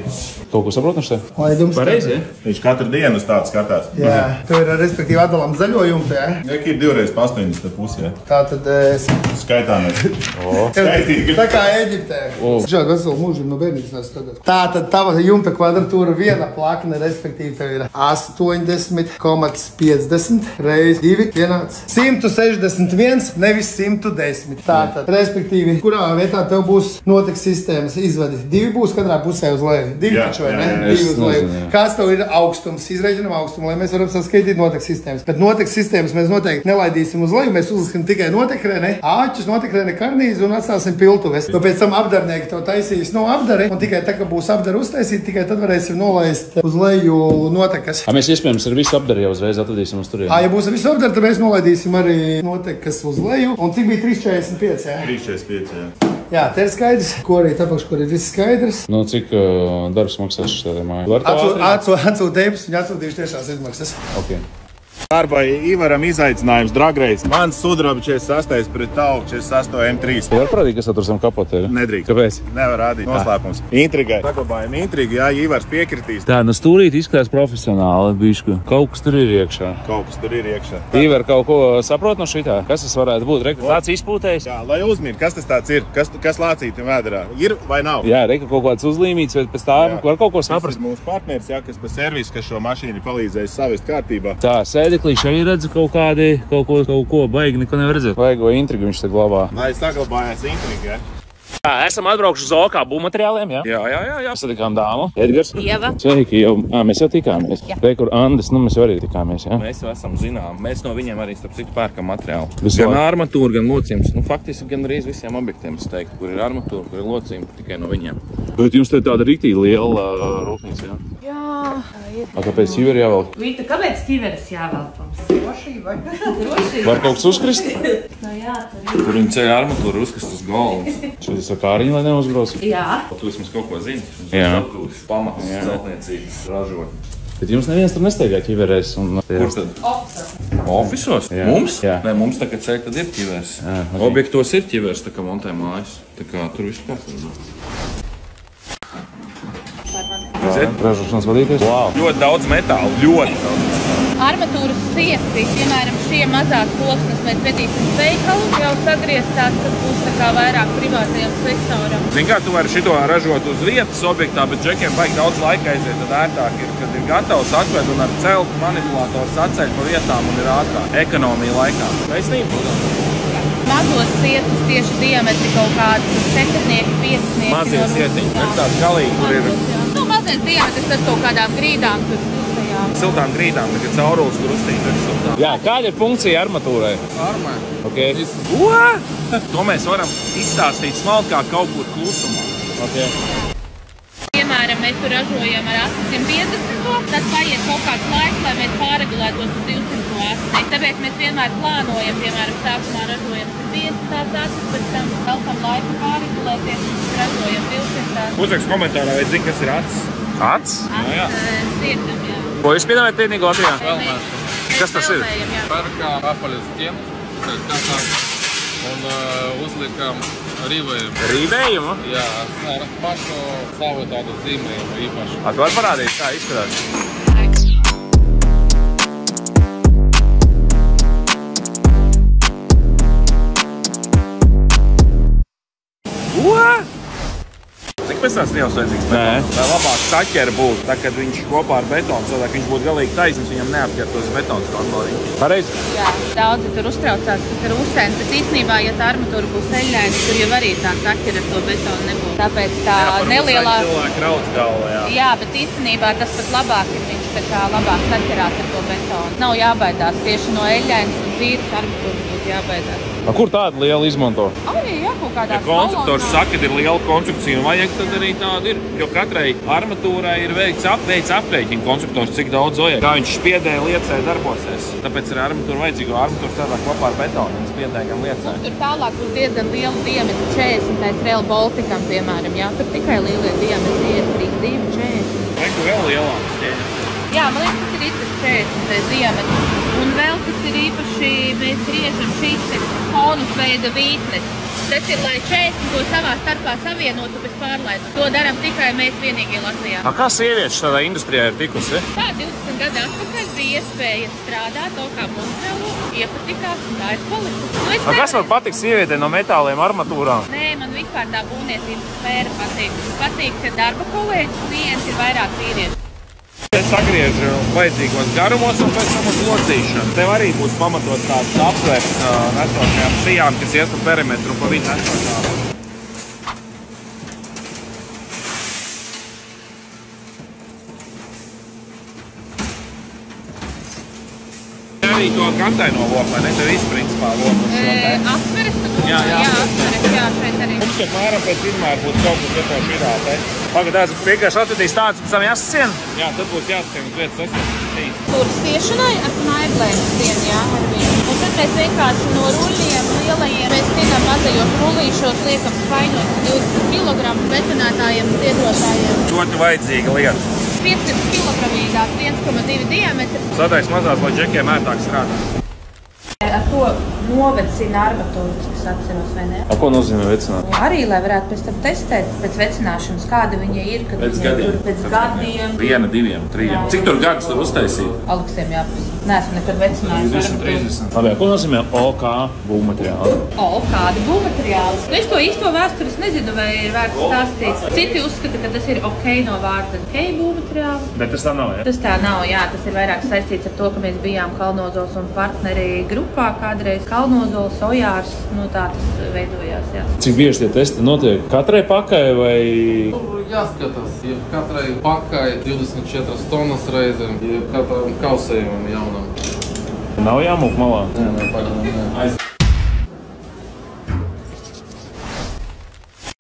Kaut ko saprotam šeit? Laidums. Pareizi, ja? Viņš katru dienu uz tādu skatās. Jā, tu ir respektīvi atdalām zaļo jumtu, jā? Ja ir 2x8 pusi, ja? Tātad Skaitāmies. Skaitīgi. tā kā Eģiptē. Šādi veselu mūžu no bērnības nesu tagad. Tātad tava jumta kvadratūra viena plakne, respektīvi tev ir 80,50 reiz 2 ienāc 161, nevis 110. Tātad, respektīvi, kurā vietā tev būs noteikti sistēmas izvadi? 2 būs katrā pusē uz leju. 2 taču, vai ne? 2 uz leju. Kāds tev ir augstums? Izreikinam augstumu, lai mēs varam saskaitīt noteikti sistēmas. Bet noteikti sistēmas mēs noteikti nelaidīsim uz leju. Mēs uzliksim tikai notekrēne, āķus, notekrēne karnīzi un atstāsim piltuves. To pēc tam apdarnieki to taisīs no apdare. Un tikai tā, ka būs apdare uztaisīt, tikai tad varēsim nolaist uz leju notekas. Mēs iespējams ar visu apdari jau uzreiz atradīsim uz turieni. Ja būs visu apdare, tad mēs nolaidīsim arī notekas uz leju. Un cik bija 3,45, jā? 3,45, jā. Jā, te ir skaidrs, ko arī tāpēc, kur ir viss skaidrs. Nu, cik darbs maksās šādai mājai? Atsūtījums, viņi atsūtījuši tiešās izmaksas. Okay. Darbā Ivaram izaicinājums dragreis. Mans sudraba 46 pret tavu 48 M3. Var parādīt, kas tur zem kapotē? Nedrīkst. Kāpēc? Nevar rādīt. Noslēpums. Intrigai. Saglabājam intrigu, jā, Ivars piekritīs. Tā, nu stūrīt izskatās profesionāli, bišku. Kaut kas tur ir iekšā. Kaut kas tur ir iekšā. Ivar kaut ko saprot no šitā? Kas tas varētu būt? Reku, tāds izpūtējs? Jā, lai uzmīr, kas tas tāds ir? Kas lācītim vēderā? Ir vai nav? Jā, reku kaut kāds uzlīmīts, vai pēc tā var kaut ko saprast. Tas ir mūsu partneris, jā, kas pa servisu, kas šo mašīnu palīdzēs savest kārtībā. Tā, sēdeklīši arī redzu kaut ko baigi, neko nevar redzēt. Vaigo intrigu viņš te glabā. Lai saglabājās intriga, jā. Jā, esam atbraukuši uz OKA būvmateriāliem, jā? Jā. Satikām dāmu. Edgars. Ieva. Sveiki, mēs jau tikāmies. Re, kur Andis, nu mēs jau arī tikāmies, jā? Mēs jau esam zinām. Mēs no viņiem arī starp citu pērkam materiālu. Visu Gan laiku. armatūra, gan locījums. Nu, faktiski gan arī visiem objektiem, es teiktu, kur ir armatūra, kur ir locījumi, tikai no viņiem. Bet jums te tāda riktīgi liela rūpnīca, jā? Jā, tā ir. Kāpēc ķiveri jāvelk? Vita, kāpēc ķiveres jāvelk mums? Drošība. Drošība. Var kaut kas uzkrist? Nu jā, tur ir. Tur viņi ceļ armatūru uzkast uz galvas. Šis ir kāriņi, lai neuzbrauc. Jā. Tu vismaz kaut ko zini. Jā. Pamatus celtniecības ražot. Bet jums neviens tur nesteigā ķiverēs. Kur tad? Ofisos? Jā. Mums? Jā. Nē, mums tā kā ceļ, tad ir ķivers. ok. Objektos ir ķivers, tā kā montē mājas. Tā kā tur viss kārtībā. Ražošanas vadītājs? Wow. Ļoti daudz metālu, ļoti daudz. Armatūras sieti, piemēram, šie mazās ploksnes mēs vedīsim veikalu, jau sagrieztās, kas būs tā kā vairāk privātajam sektoram. Zini kā, tu vari šito ražot uz vietas objektā, bet džekiem vajag daudz laika aiziet, tad ērtāk ir, kad ir gatavs atved un ar celtu manipulators atceļ pa vietām un ir ātrāk. Ekonomija laikā. Taisnība? Mazos sietus tieši diametri kaut kādi 4, 5. Mazie sietiņi, ir tāds galīgi, kur ir Nu, mazais diametrs, tas kaut kādām grīdām, tur siltajām. siltām grīdām, tā kā caurules, kur uzstīt ir siltām. Jā, kāda ir funkcija armatūrai? Armē. Okay. To mēs varam izstāstīt smalkā kaut kur klusumā. Okay. Piemēram, mēs tur ražojam ar 850, tad paiet kaut kāds laiks, lai mēs pārregulētos uz 200 asi. Tāpēc mēs vienmēr plānojam, piemēram, sākumā ražojam 150 asis, pēc tam velkam laiku pārregulēties, ražojam 200 asis. Uzrakst komentārā, vai zini, kas ir acis? Acis? jā. Sietam, jā. Ko jūs piedāvājat tiednīgi Latvijā? Kas tas ir? Pelnējam, jā. Pērkām apaļas dienas, un uzliekam rīvējumu. Rīvējumu? Jā, ar pašu savu tādu zīmējumu īpašu. Tu vari parādīt, kā izskatās? Cik pēc tās nejaus vajadzīgs Nē. betons? Lai labāk saķer būtu, tā kad viņš kopā ar betonu, cilvēk viņš būtu galīgi taisnīgs, viņam neapķertos betons to atbalīgi. Pareizi. Jā, daudzi tur uztraucās, ka ir uzsēns, bet īstenībā, ja tā armatūra būs eļļaina, tur jau arī tā saķer ar to betonu nebūtu. Tāpēc tā nelielā... Cilvēki rauc galvā, jā. Jā, bet īstenībā tas pat labāk ir, viņš tā kā labāk saķerās ar to betonu. Nav jābaidās tieši no eļļainas un tīras armatūras būtu jābaidās. Kur tādu lielu izmanto? Arī, jā, kaut kādā Ja konstruktors saka, ka ir liela konstrukcija un vajag, tad arī tāda ir. Jo katrai armatūrai ir veikts aprēķina konstruktors, cik daudz vajag. Kā viņš spiedē liecē darbosies. Tāpēc arī armatūra vajadzīga, jo armatūra strādā kopā ar betonu un spiedē gan liecē. Tur tālāk būs diezgan liela diametra 40. Rail Balticam, piemēram, jā. Tur tikai lielie diametri ir 32, 40. Reku vēl lielāks ķēņas. Jā, man liekas, tas ir citas 40 diametrs. Un vēl tas ir īpaši, mēs griežam šīs konus veida vītnes. Tas ir, lai 40 to savā starpā savienotu bez pārlaiduma. To daram tikai mēs vienīgi Latvijā. Kā sievietes tādā industrijā ir tikusi? Tā 20 gadu atpakaļ bija iespēja strādāt to kā Montrealu, iepatikās un tā ir palikusi. Kas var patikt sievietē no metāliem, armatūrām? Nē, man vispār tā būvniecības sfēra patīk. Patīk, ka darba kolēģis klients ir vairāk vīrieši. Es sagriežu vajadzīgos garumos un pēc tam uz locīšanu. Tev arī būs pamatots tāds aptvers esošajām sijām, kas ies pa perimetru pa viņu esošām. Arī to kantaino loku, vai ne? Tev viss principā loku uz šo te? Aptveres? Jā, aptveres, jā, šeit arī. Mums apmēram pēc izmēra būtu kaut kas ieto šitā te. Pagad, es vienkārši atvedīs tāds, pēc tam jāsasien? Jā, tad būs jāsasien uz vietas sasien. Tur siešanai ar naiblēm sien, jā, ar viņu. Un tad mēs vienkārši no ruļļiem lielajiem, mēs tiekam mazajos rullīšos, liekam spainot 20 kg betonētājiem, ziedotājiem. Ļoti vajadzīga lieta. 500 kg, 1,2 diametrs. Sadais mazās, lai džekiem ērtāk strādā. Ar to novecina armatūras, kas atceros, vai ne? Ko nozīmē vecināt? Arī, lai varētu pēc tam testēt pēc vecināšanas, kāda viņa ir, kad Pēc viņa gadiem. tur pēc gadiem. 1, 2, 3. Cik tur gadus tur uztaisīt? Aleksiem jāpasaka. Neesmu nekad vecinājis. 30. Labi, ko nozīmē OK būvmateriāli? Kāda būvmateriāli? Es to īsto vēstures nezinu, vai ir vērts stāstīt. Citi uzskata, ka tas ir OK no vārda OK būvmateriāli. Bet tas tā nav, ja? Tas tā nav, jā. Tas ir vairāk saistīts ar to, ka mēs bijām Kalnozols un partneri grupā kādreiz. Kalnozols, Ojārs, tā tas veidojās, jā. Cik bieži tie testi notiek? Katrai pakai vai? Jāskatās, ja katrai pakai 24 tonnas reizēm, ja katram kausējumam jaunam. Nav jāmūk malā? Nē, pagaidām, nē.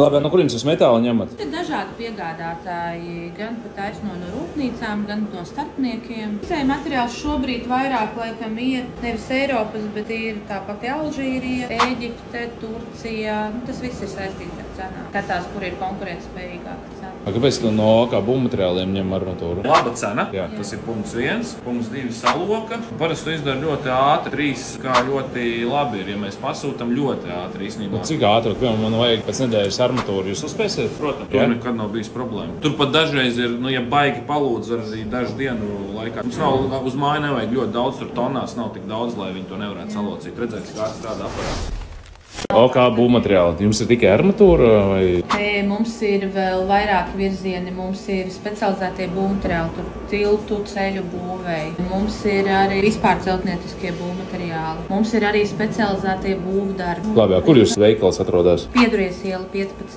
Labi, no kurienes jūs metālu ņemat? Ir dažādi piegādātāji, gan pat taisno no rūpnīcām, gan no starpniekiem. Visai materiāls šobrīd vairāk laikam ir nevis Eiropas, bet ir tā pati Alžīrija, Ēģipte, Turcija. Tas viss ir saistīts ar cenām. Skatās, kur ir konkurētspējīgāka cena. Kāpēc tu no kā būvmateriāliem ņem armatūru? Laba cena. Jā. Tas ir punkts 1. Punkts 2 saloka. Parasti to izdara ļoti ātri. 3 kā ļoti labi ir, ja mēs pasūtam ļoti ātri īstenībā. Cik ātri? Piemēram, man vajag pēc nedēļas armatūru. Jūs uzspēsiet? Protams, tur nekad nav bijis problēma. Tur pat dažreiz ir, ja baigi palūdz arī dažu dienu laikā. Mums nav uz māju nevajag ļoti daudz, tur tonās nav tik daudz, lai viņi to nevarētu salocīt. Redzēt, kā strādā aparāts. OK būvmateriāli. Jums ir tikai armatūra vai? Mums ir vēl vairāki virzieni. Mums ir specializētie būvmateriāli, tur tiltu, ceļu būvēji. Mums ir arī vispār celtnieciskie būvmateriāli. Mums ir arī specializētie būvdarbi. Labi, kur jūs veikals atrodas? Piedries iela 15.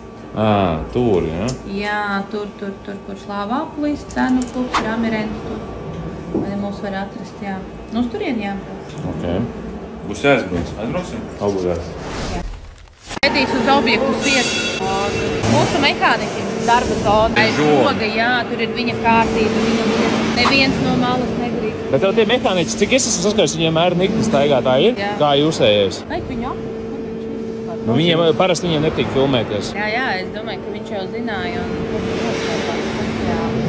Tur, ja? Jā, tur, kur Slāvāpulis, Cenu klubs, Ramirents, tur. Mūs var atrast, jā. Nu, uz turien jābrauc. Ok. Būs jāizbrauc. Aizbrauksim? Obligāti. Edīs uz objektu vietu. Mūsu mehāniķi darba zona. Žoga, jā, tur ir viņa kārtība, viņa lieta. Neviens no malas negrib. Bet tev tie mehāniķi, cik es esmu saskaris, viņiem mēr nikni staigā, tā ir? Jā. Kā jūsējais? Laik viņu Viņiem parasti viņiem nepatīk filmēties. Jā, es domāju, ka viņš jau zināja.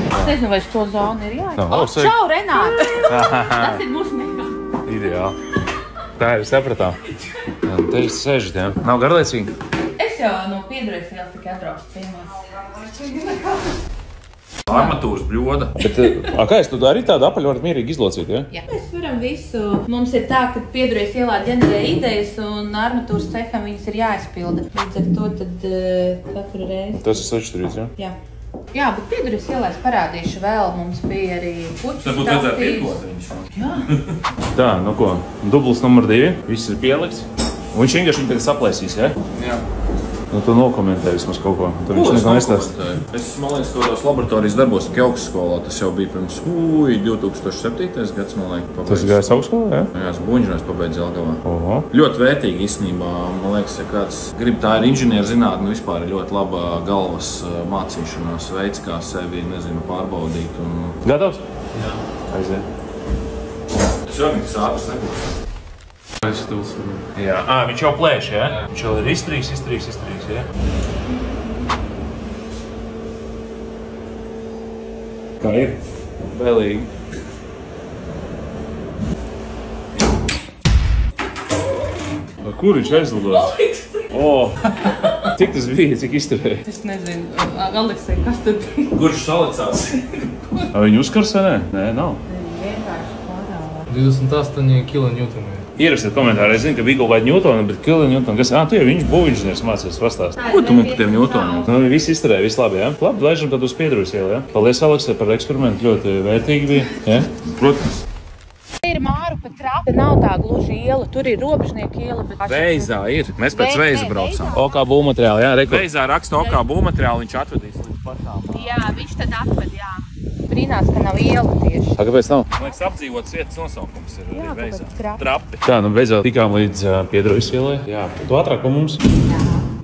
Es nezinu, vai to zonu ir jāiet. Čau, Renāta! Tas ir mūsu mehāniķis. Ideāli. Tā ir, sapratā. Te jūs sēžat, jā? Nav garlaicīgi? Es jau no Piedries ielas tikai atbraucu ciemās. Armatūras bļoda. Bet, kā es tu arī tādu apaļu varat mierīgi izlocīt, ja? Jā, mēs varam visu. Mums ir tā, ka Piedries ielā ģenerē idejas un armatūras ceham viņas ir jāizpilda. Līdz ar to tad katru reizi. Tas ir Sočstrīts, ja? Jā, bet Piedries ielā es parādīšu vēl. Mums bija arī puķis Tas būtu redzēt pieklot viņus. Jā. Tā, nu ko, dubls numur 2, viss ir pielikts. Un viņš vienkārši viņu tagad saplēsīs, ja? Jā. Nu, tu nokomentē vismaz kaut ko. Tur viņš neko nestāst. Es, man liekas, kādos laboratorijas darbos Kjaukas skolā. Tas jau bija pirms 2007. gads, man liekas, Tas ir gājis augstskolā, ja? Jā, es buņģinājos pabeidzu Jelgavā. Oho. Ļoti vērtīgi īstenībā. Man liekas, ja kāds grib tā ir inženierzinātne, vispār ir ļoti laba galvas mācīšanās veids, kā sevi, nezinu, pārbaudīt. Un... Gatavs? Jā. Aiziet. Tas jau nekas ātrs nebūs. Jā, viņš jau plēš, ja? Viņš jau ir iztrīgs, ja? Kā ir? Vēlīgi. Kur viņš aizlidos? Cik tas bija, cik izturēja? Es nezinu, Aleksei, kas tur bija? Kurš salicās? Viņu uzkars vai ne? Nē, nav. 28 kN. Ierakstiet komentārā, es zinu, ka bija kaut kāda ņūtona, bet kilonūtona, kas... tu jau viņš būvīņšnieks mācījās pastāst. Ko tu man par tiem ņūtoniem? Nu, viss izturēja, viss labi, jā? Labi, laižam tad uz Piedrūjas ielu, jā? Paldies, Aleksei, par eksperimentu, ļoti vērtīgi bija, jā? Protams. Ir Mārupa trapa, nav tā gluži iela, tur ir Robežnieku iela, bet... Veizā ir. Mēs pēc Veiza braucām. OK būvmateriāli, jā, reku. Veizā raksta OK būvmateriāli, viņš atvedīs līdz pašām. Jā, viņš tad atved, jā. Brīnās, ka nav iela tieši. Kāpēc nav? Man liekas, apdzīvots vietas nosaukums ir Jā, Veizā. kāpēc Trapi. Tā, nu beidzot tikām līdz Piedrūjas ielai. Jā, tu ātrāk pa mums.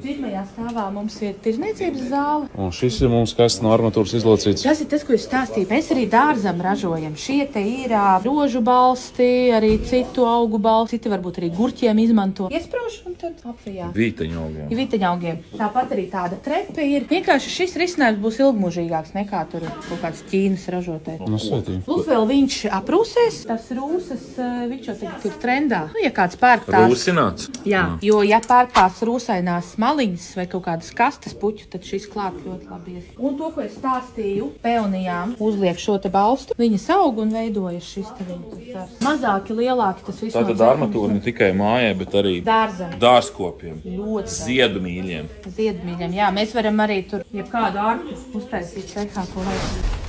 Pirmajā stāvā mums ir tirzniecības zāle. Un šis ir mums kas no armatūras izlocīts. Tas ir tas, ko es stāstīju. Mēs arī dārzam ražojam. Šie te ir rožu balsti, arī citu augu balsti, citi varbūt arī gurķiem izmanto. Iespraušu un tad apvijā. Vīteņaugiem. Vīteņaugiem. Tāpat arī tāda trepe ir. Vienkārši šis risinājums būs ilgmūžīgāks nekā tur kaut kāds Ķīnas ražotājs. Nu, svētīgi. Plus vēl viņš aprūsēs. Tas rūsas, viņš jau tagad ir trendā. Nu, ja kāds pērk tās. Rūsināts. Jā, jo ja pērk tās rūsainās maliņas vai kaut kādas kastes puķu, tad šis klāt ļoti labi ies. Un to, ko es stāstīju, peonijām uzliek šo te balstu. Viņas aug un veidojas šis te viņu. Mazāki, lielāki tas viss. Tātad armatūra ne tikai mājai, bet arī dārzam. Dārzkopiem. Ļoti Ziedumīļiem. Ziedumīļiem, jā. Mēs varam arī tur jebkādu ārpu uztaisīt cehā, ko vajag.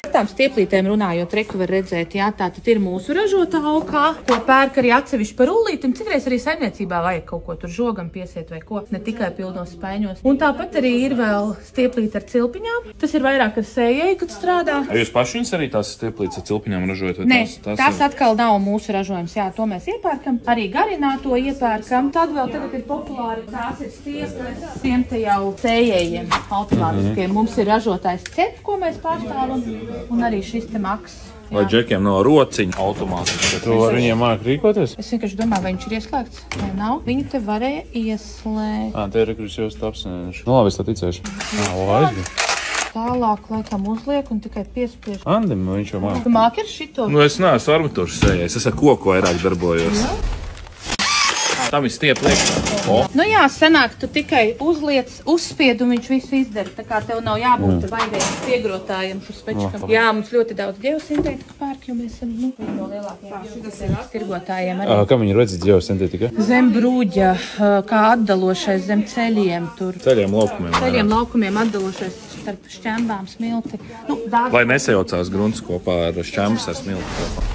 Tām stieplītēm runājot, reku var redzēt, jā, tā tad ir mūsu ražotā aukā, ko pērk arī atsevišķi par rullītim. Citreiz arī saimniecībā vajag kaut ko tur žogam piesiet vai ko, ne tikai pilnos spaiņos. Un tāpat arī ir vēl stieplīte ar cilpiņām. Tas ir vairāk ar sējēju, kad strādā. Jūs paši viņus arī tās stieplītes ar cilpiņām ražojat? Nē, tas atkal nav mūsu ražojums, jā, to mēs iepērkam. Arī garināto iepērkam. Tad vēl tagad ir populāri, tās ir stieples, tiem te jau sējējiem automātiskiem. Mums ir ražotājs CEP, ko mēs pārstāvam. Un arī šis te maks. Lai džekiem nav rociņa automātiski. Tu ar viņiem māk rīkoties? Es vienkārši domāju, vai viņš ir ieslēgts vai nav. Viņu te varēja ieslēgt. Te ir rekurus jau apsnējuši. Nu labi, es tā ticēšu. Laizgi. Tālāk laikam uzliek un tikai piespiež. Andim, viņš jau māk. Tu māki ar šito? Nu, es neesmu armatūras sējējis, es ar koku vairāk darbojos. Tam ir stiep liekšā. Nu jā, sanāk, tu tikai uzliec, uzspied un viņš visu izdara. Tā kā tev nav jābūt baigajiem piegrotājiem par spečkam. Jā, mums ļoti daudz ģeosintētiku pērk, jo mēs esam, no lielākajiem tirgotājiem arī. Kā viņi redz ģeosintētika? Zem brūģa, kā atdalošais zem ceļiem tur. Ceļiem laukumiem. Ceļiem laukumiem atdalošais starp šķembām, smilti. Nu, lai nesajaucās grunts kopā ar šķembas ar smilti kopā.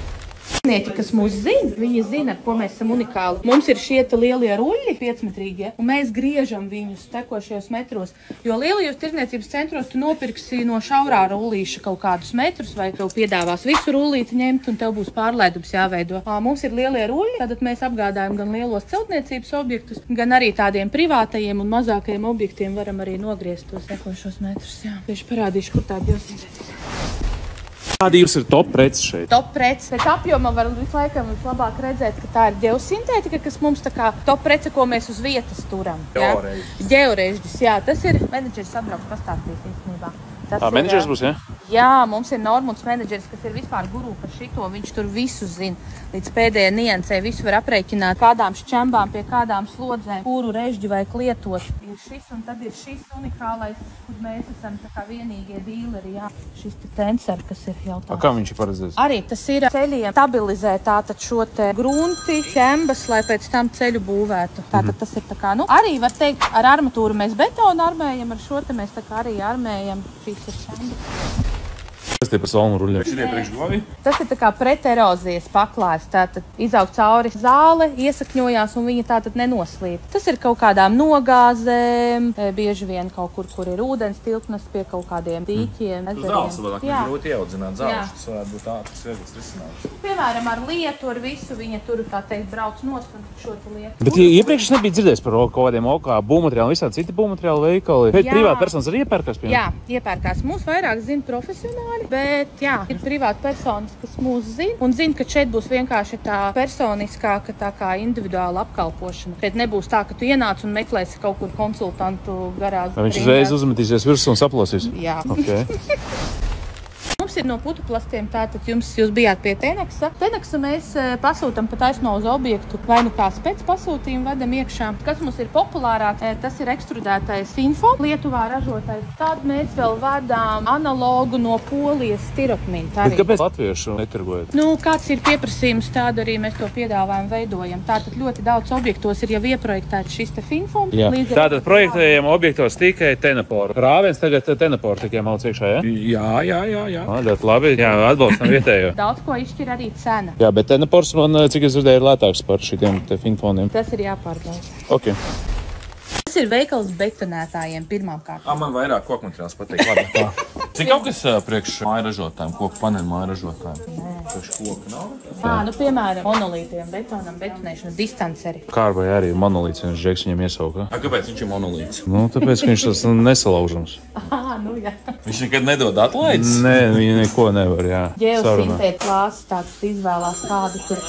Tirdznieki, kas mūs zina, viņi zina, ar ko mēs esam unikāli. Mums ir šie lielie ruļļi, 5-metrīgie, un mēs griežam viņus tekošajos metros. Jo lielajos tirdzniecības centros tu nopirksi no šaurā rullīša kaut kādus metrus, vai tev piedāvās visu rullīti ņemt, un tev būs pārlaidums jāveido. Mums ir lielie ruļļi, tad mēs apgādājam gan lielos celtniecības objektus, gan arī tādiem privātajiem un mazākajiem objektiem varam arī nogriezt tos tekošos metrus. Jā. Tieši parādīšu, kur tādi ģeosintētika. Kādi jums ir top preces šeit? Top preces. Pēc apjoma var vislabāk redzēt, ka tā ir ģeosintētika, kas mums tā kā top prece, ko mēs uz vietas turam. Ģeorežģis, jā. Tas ir menedžeris atbrauks pastāstīt īstenībā. Menedžeris būs, jā? Jā, mums ir Normunds menedžeris, kas ir vispār guru par šito. Viņš tur visu zina. Līdz pēdējai niansē visu var aprēķināt, kādām šķembām, pie kādām slodzēm, kuru režģi vajag lietot. Ir šis un tad ir šis unikālais, kur mēs esam tā kā vienīgie dīleri, jā. Šis te tensor, kas ir jautājums. Kā viņš ir paredzēts? Arī tas ir ceļiem stabilizē tātad šo te grunti, ķembas, lai pēc tam ceļu būvētu. Tātad tas ir tā kā, arī var teikt, ar armatūru mēs betonu armējam, ar šo te mēs tā kā arī armējam. Šīs ir ķembas. Tas ir par salmu ruļļiem. Šitie priekšgovi? Tas ir tā kā preterozijas paklājs. Tātad izaug cauri zāle, iesakņojās un viņa tātad nenoslīd. Tas ir kaut kādām nogāzēm, bieži vien kaut kur, kur ir ūdens tilpnes pie kaut kādiem dīķiem. Zāles varētu būt grūti ieaudzināt zāles. Tas varētu būt ātrs viegls risinājums. Piemēram, ar lietu, ar visu viņa tur, tā teikt, brauc nost un šo te lietu. Bet iepriekš es nebiju dzirdējis par kaut kādiem OK būvmateriāliem, visādi citi būvmateriāli veikali. Bet privāta personas arī iepērkās? Jā, iepērkās. Mūs vairāk zina profesionāli. Bet, jā, ir privāti personas, kas mūs zina un zina, ka šeit būs vienkārši tā personiskāka, tā kā individuāla apkalpošana. Šeit nebūs tā, ka tu ienāc un meklēsi kaut kur konsultantu garās. Vai viņš uzreiz uzmetīsies virsū un saplosīs? Jā. Okay. Mums ir no putu plastiem, tātad jūs bijāt pie Teneksa. Teneksu mēs pasūtam pa taisno uz objektu, vai nu kā spēc pasūtījumu vedam iekšā. Kas mums ir populārāk, tas ir ekstrudētais Finfo, Lietuvā ražotais. Tad mēs vēl vadām analogu no Polijas stiropmīnu. Kāpēc latviešu netirgojat? Kāds ir pieprasījums, tādu arī mēs to piedāvājam, veidojam. Tātad ļoti daudz objektos ir jau ieprojektēts šis te Finfo. Tātad projektējam objektos tikai Tenaporu. Rāviens tagad Tenaporu tikai malc iekšā, ja? Jā. Labi, jā, atbalstam vietējo. Daudz ko izšķir arī cena. Jā, bet Tenapors man, cik es dzirdēju, ir lētāks par šitiem te Finfoniem. Tas ir jāpārbauda. Ok. Tas ir veikals betonētājiem pirmām kārtām. Man vairāk koku materiāls patīk. Labi. Cik kaut kas priekš māju ražotājiem, koku paneļu māju ražotājiem? Priekš koku nav? Piemēram, monolītiem, betonam, betonēšanu, distanceri. Kārbai arī monolīts, viņš žeks viņam iesauka. Kāpēc viņš ir monolīts? Tāpēc, ka viņš tas nesalaužams. Jā. Viņš nekad nedod atlaides? Nē, viņi neko nevar, jā. Geosintēta plāsts tāds izvēlās kādu tur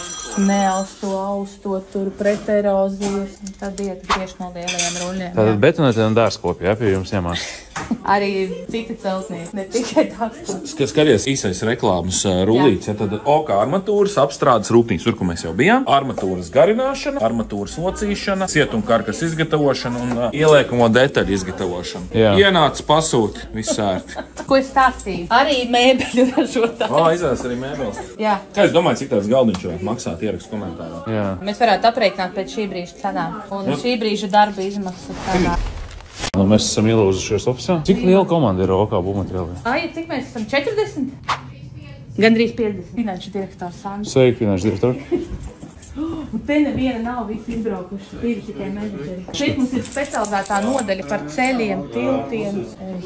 neaustot, tur pret erozijas, tad iet griež no lielajiem ruļļiem. Tātad betonētiem dārzkopi, pie jums ņemās. Arī citi celtnieki, ne tikai tāds. Skaties īsais reklāmas rullīts, tad OK armatūras apstrādes rūpnīca, tur, kur mēs jau bijām. Armatūras garināšana, armatūras locīšana, cietumkarkas izgatavošana un ieliekamo detaļu izgatavošana. Ienāc, pasūti, viss ērti. Ko es stāstīju? Arī mēbeļu ražotāji. Izvēlas arī mēbeles. Jā. Kā es domāju, cik tāds galdiņš varētu maksāt, ierakstu komentārā? Jā. Mēs varētu aprēķināt pēc šī brīža cenām un šī brīža darba izmaksas cenā. Mēs esam ielūzušies ofisā. Cik liela komanda ir OK būvmateriāliem? Cik mēs esam? 40? Gandrīz 50. Finanšu direktors Sandra. Sveiki, finanšu direktori. Un te neviena nav visi izbraukuši, tikai menedžeri. Šeit mums ir specializētā nodaļa par ceļiem, tiltiem,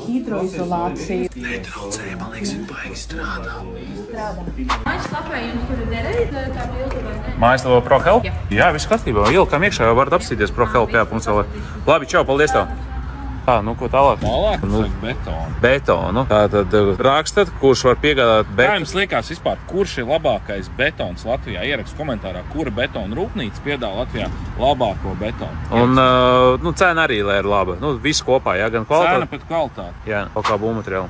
hidroizolāciju. Netraucēja, man liekas, ir baigi strādā. Mājaslapā jums tur ir derēja tā bilde vai ne? Mājaslapā ProHelp? Jā, viss kārtībā. Ielikām iekšā, varat apstīties ProHelp.lv. Labi, čau, paldies tev! Ko tālāk? Tālāk, betonu. Betonu. Tātad rakstat, kurš var piegādāt betonu. Kā jums liekas vispār, kurš ir labākais betons Latvijā? Ierakstu komentārā, kura betona rūpnīca piedāvā Latvijā labāko betonu. Un cena arī, lai ir laba. Visu kopā, jā, gan kvalitāte. Cena pēc kvalitāte. Jā, kaut kā būvmateriāli.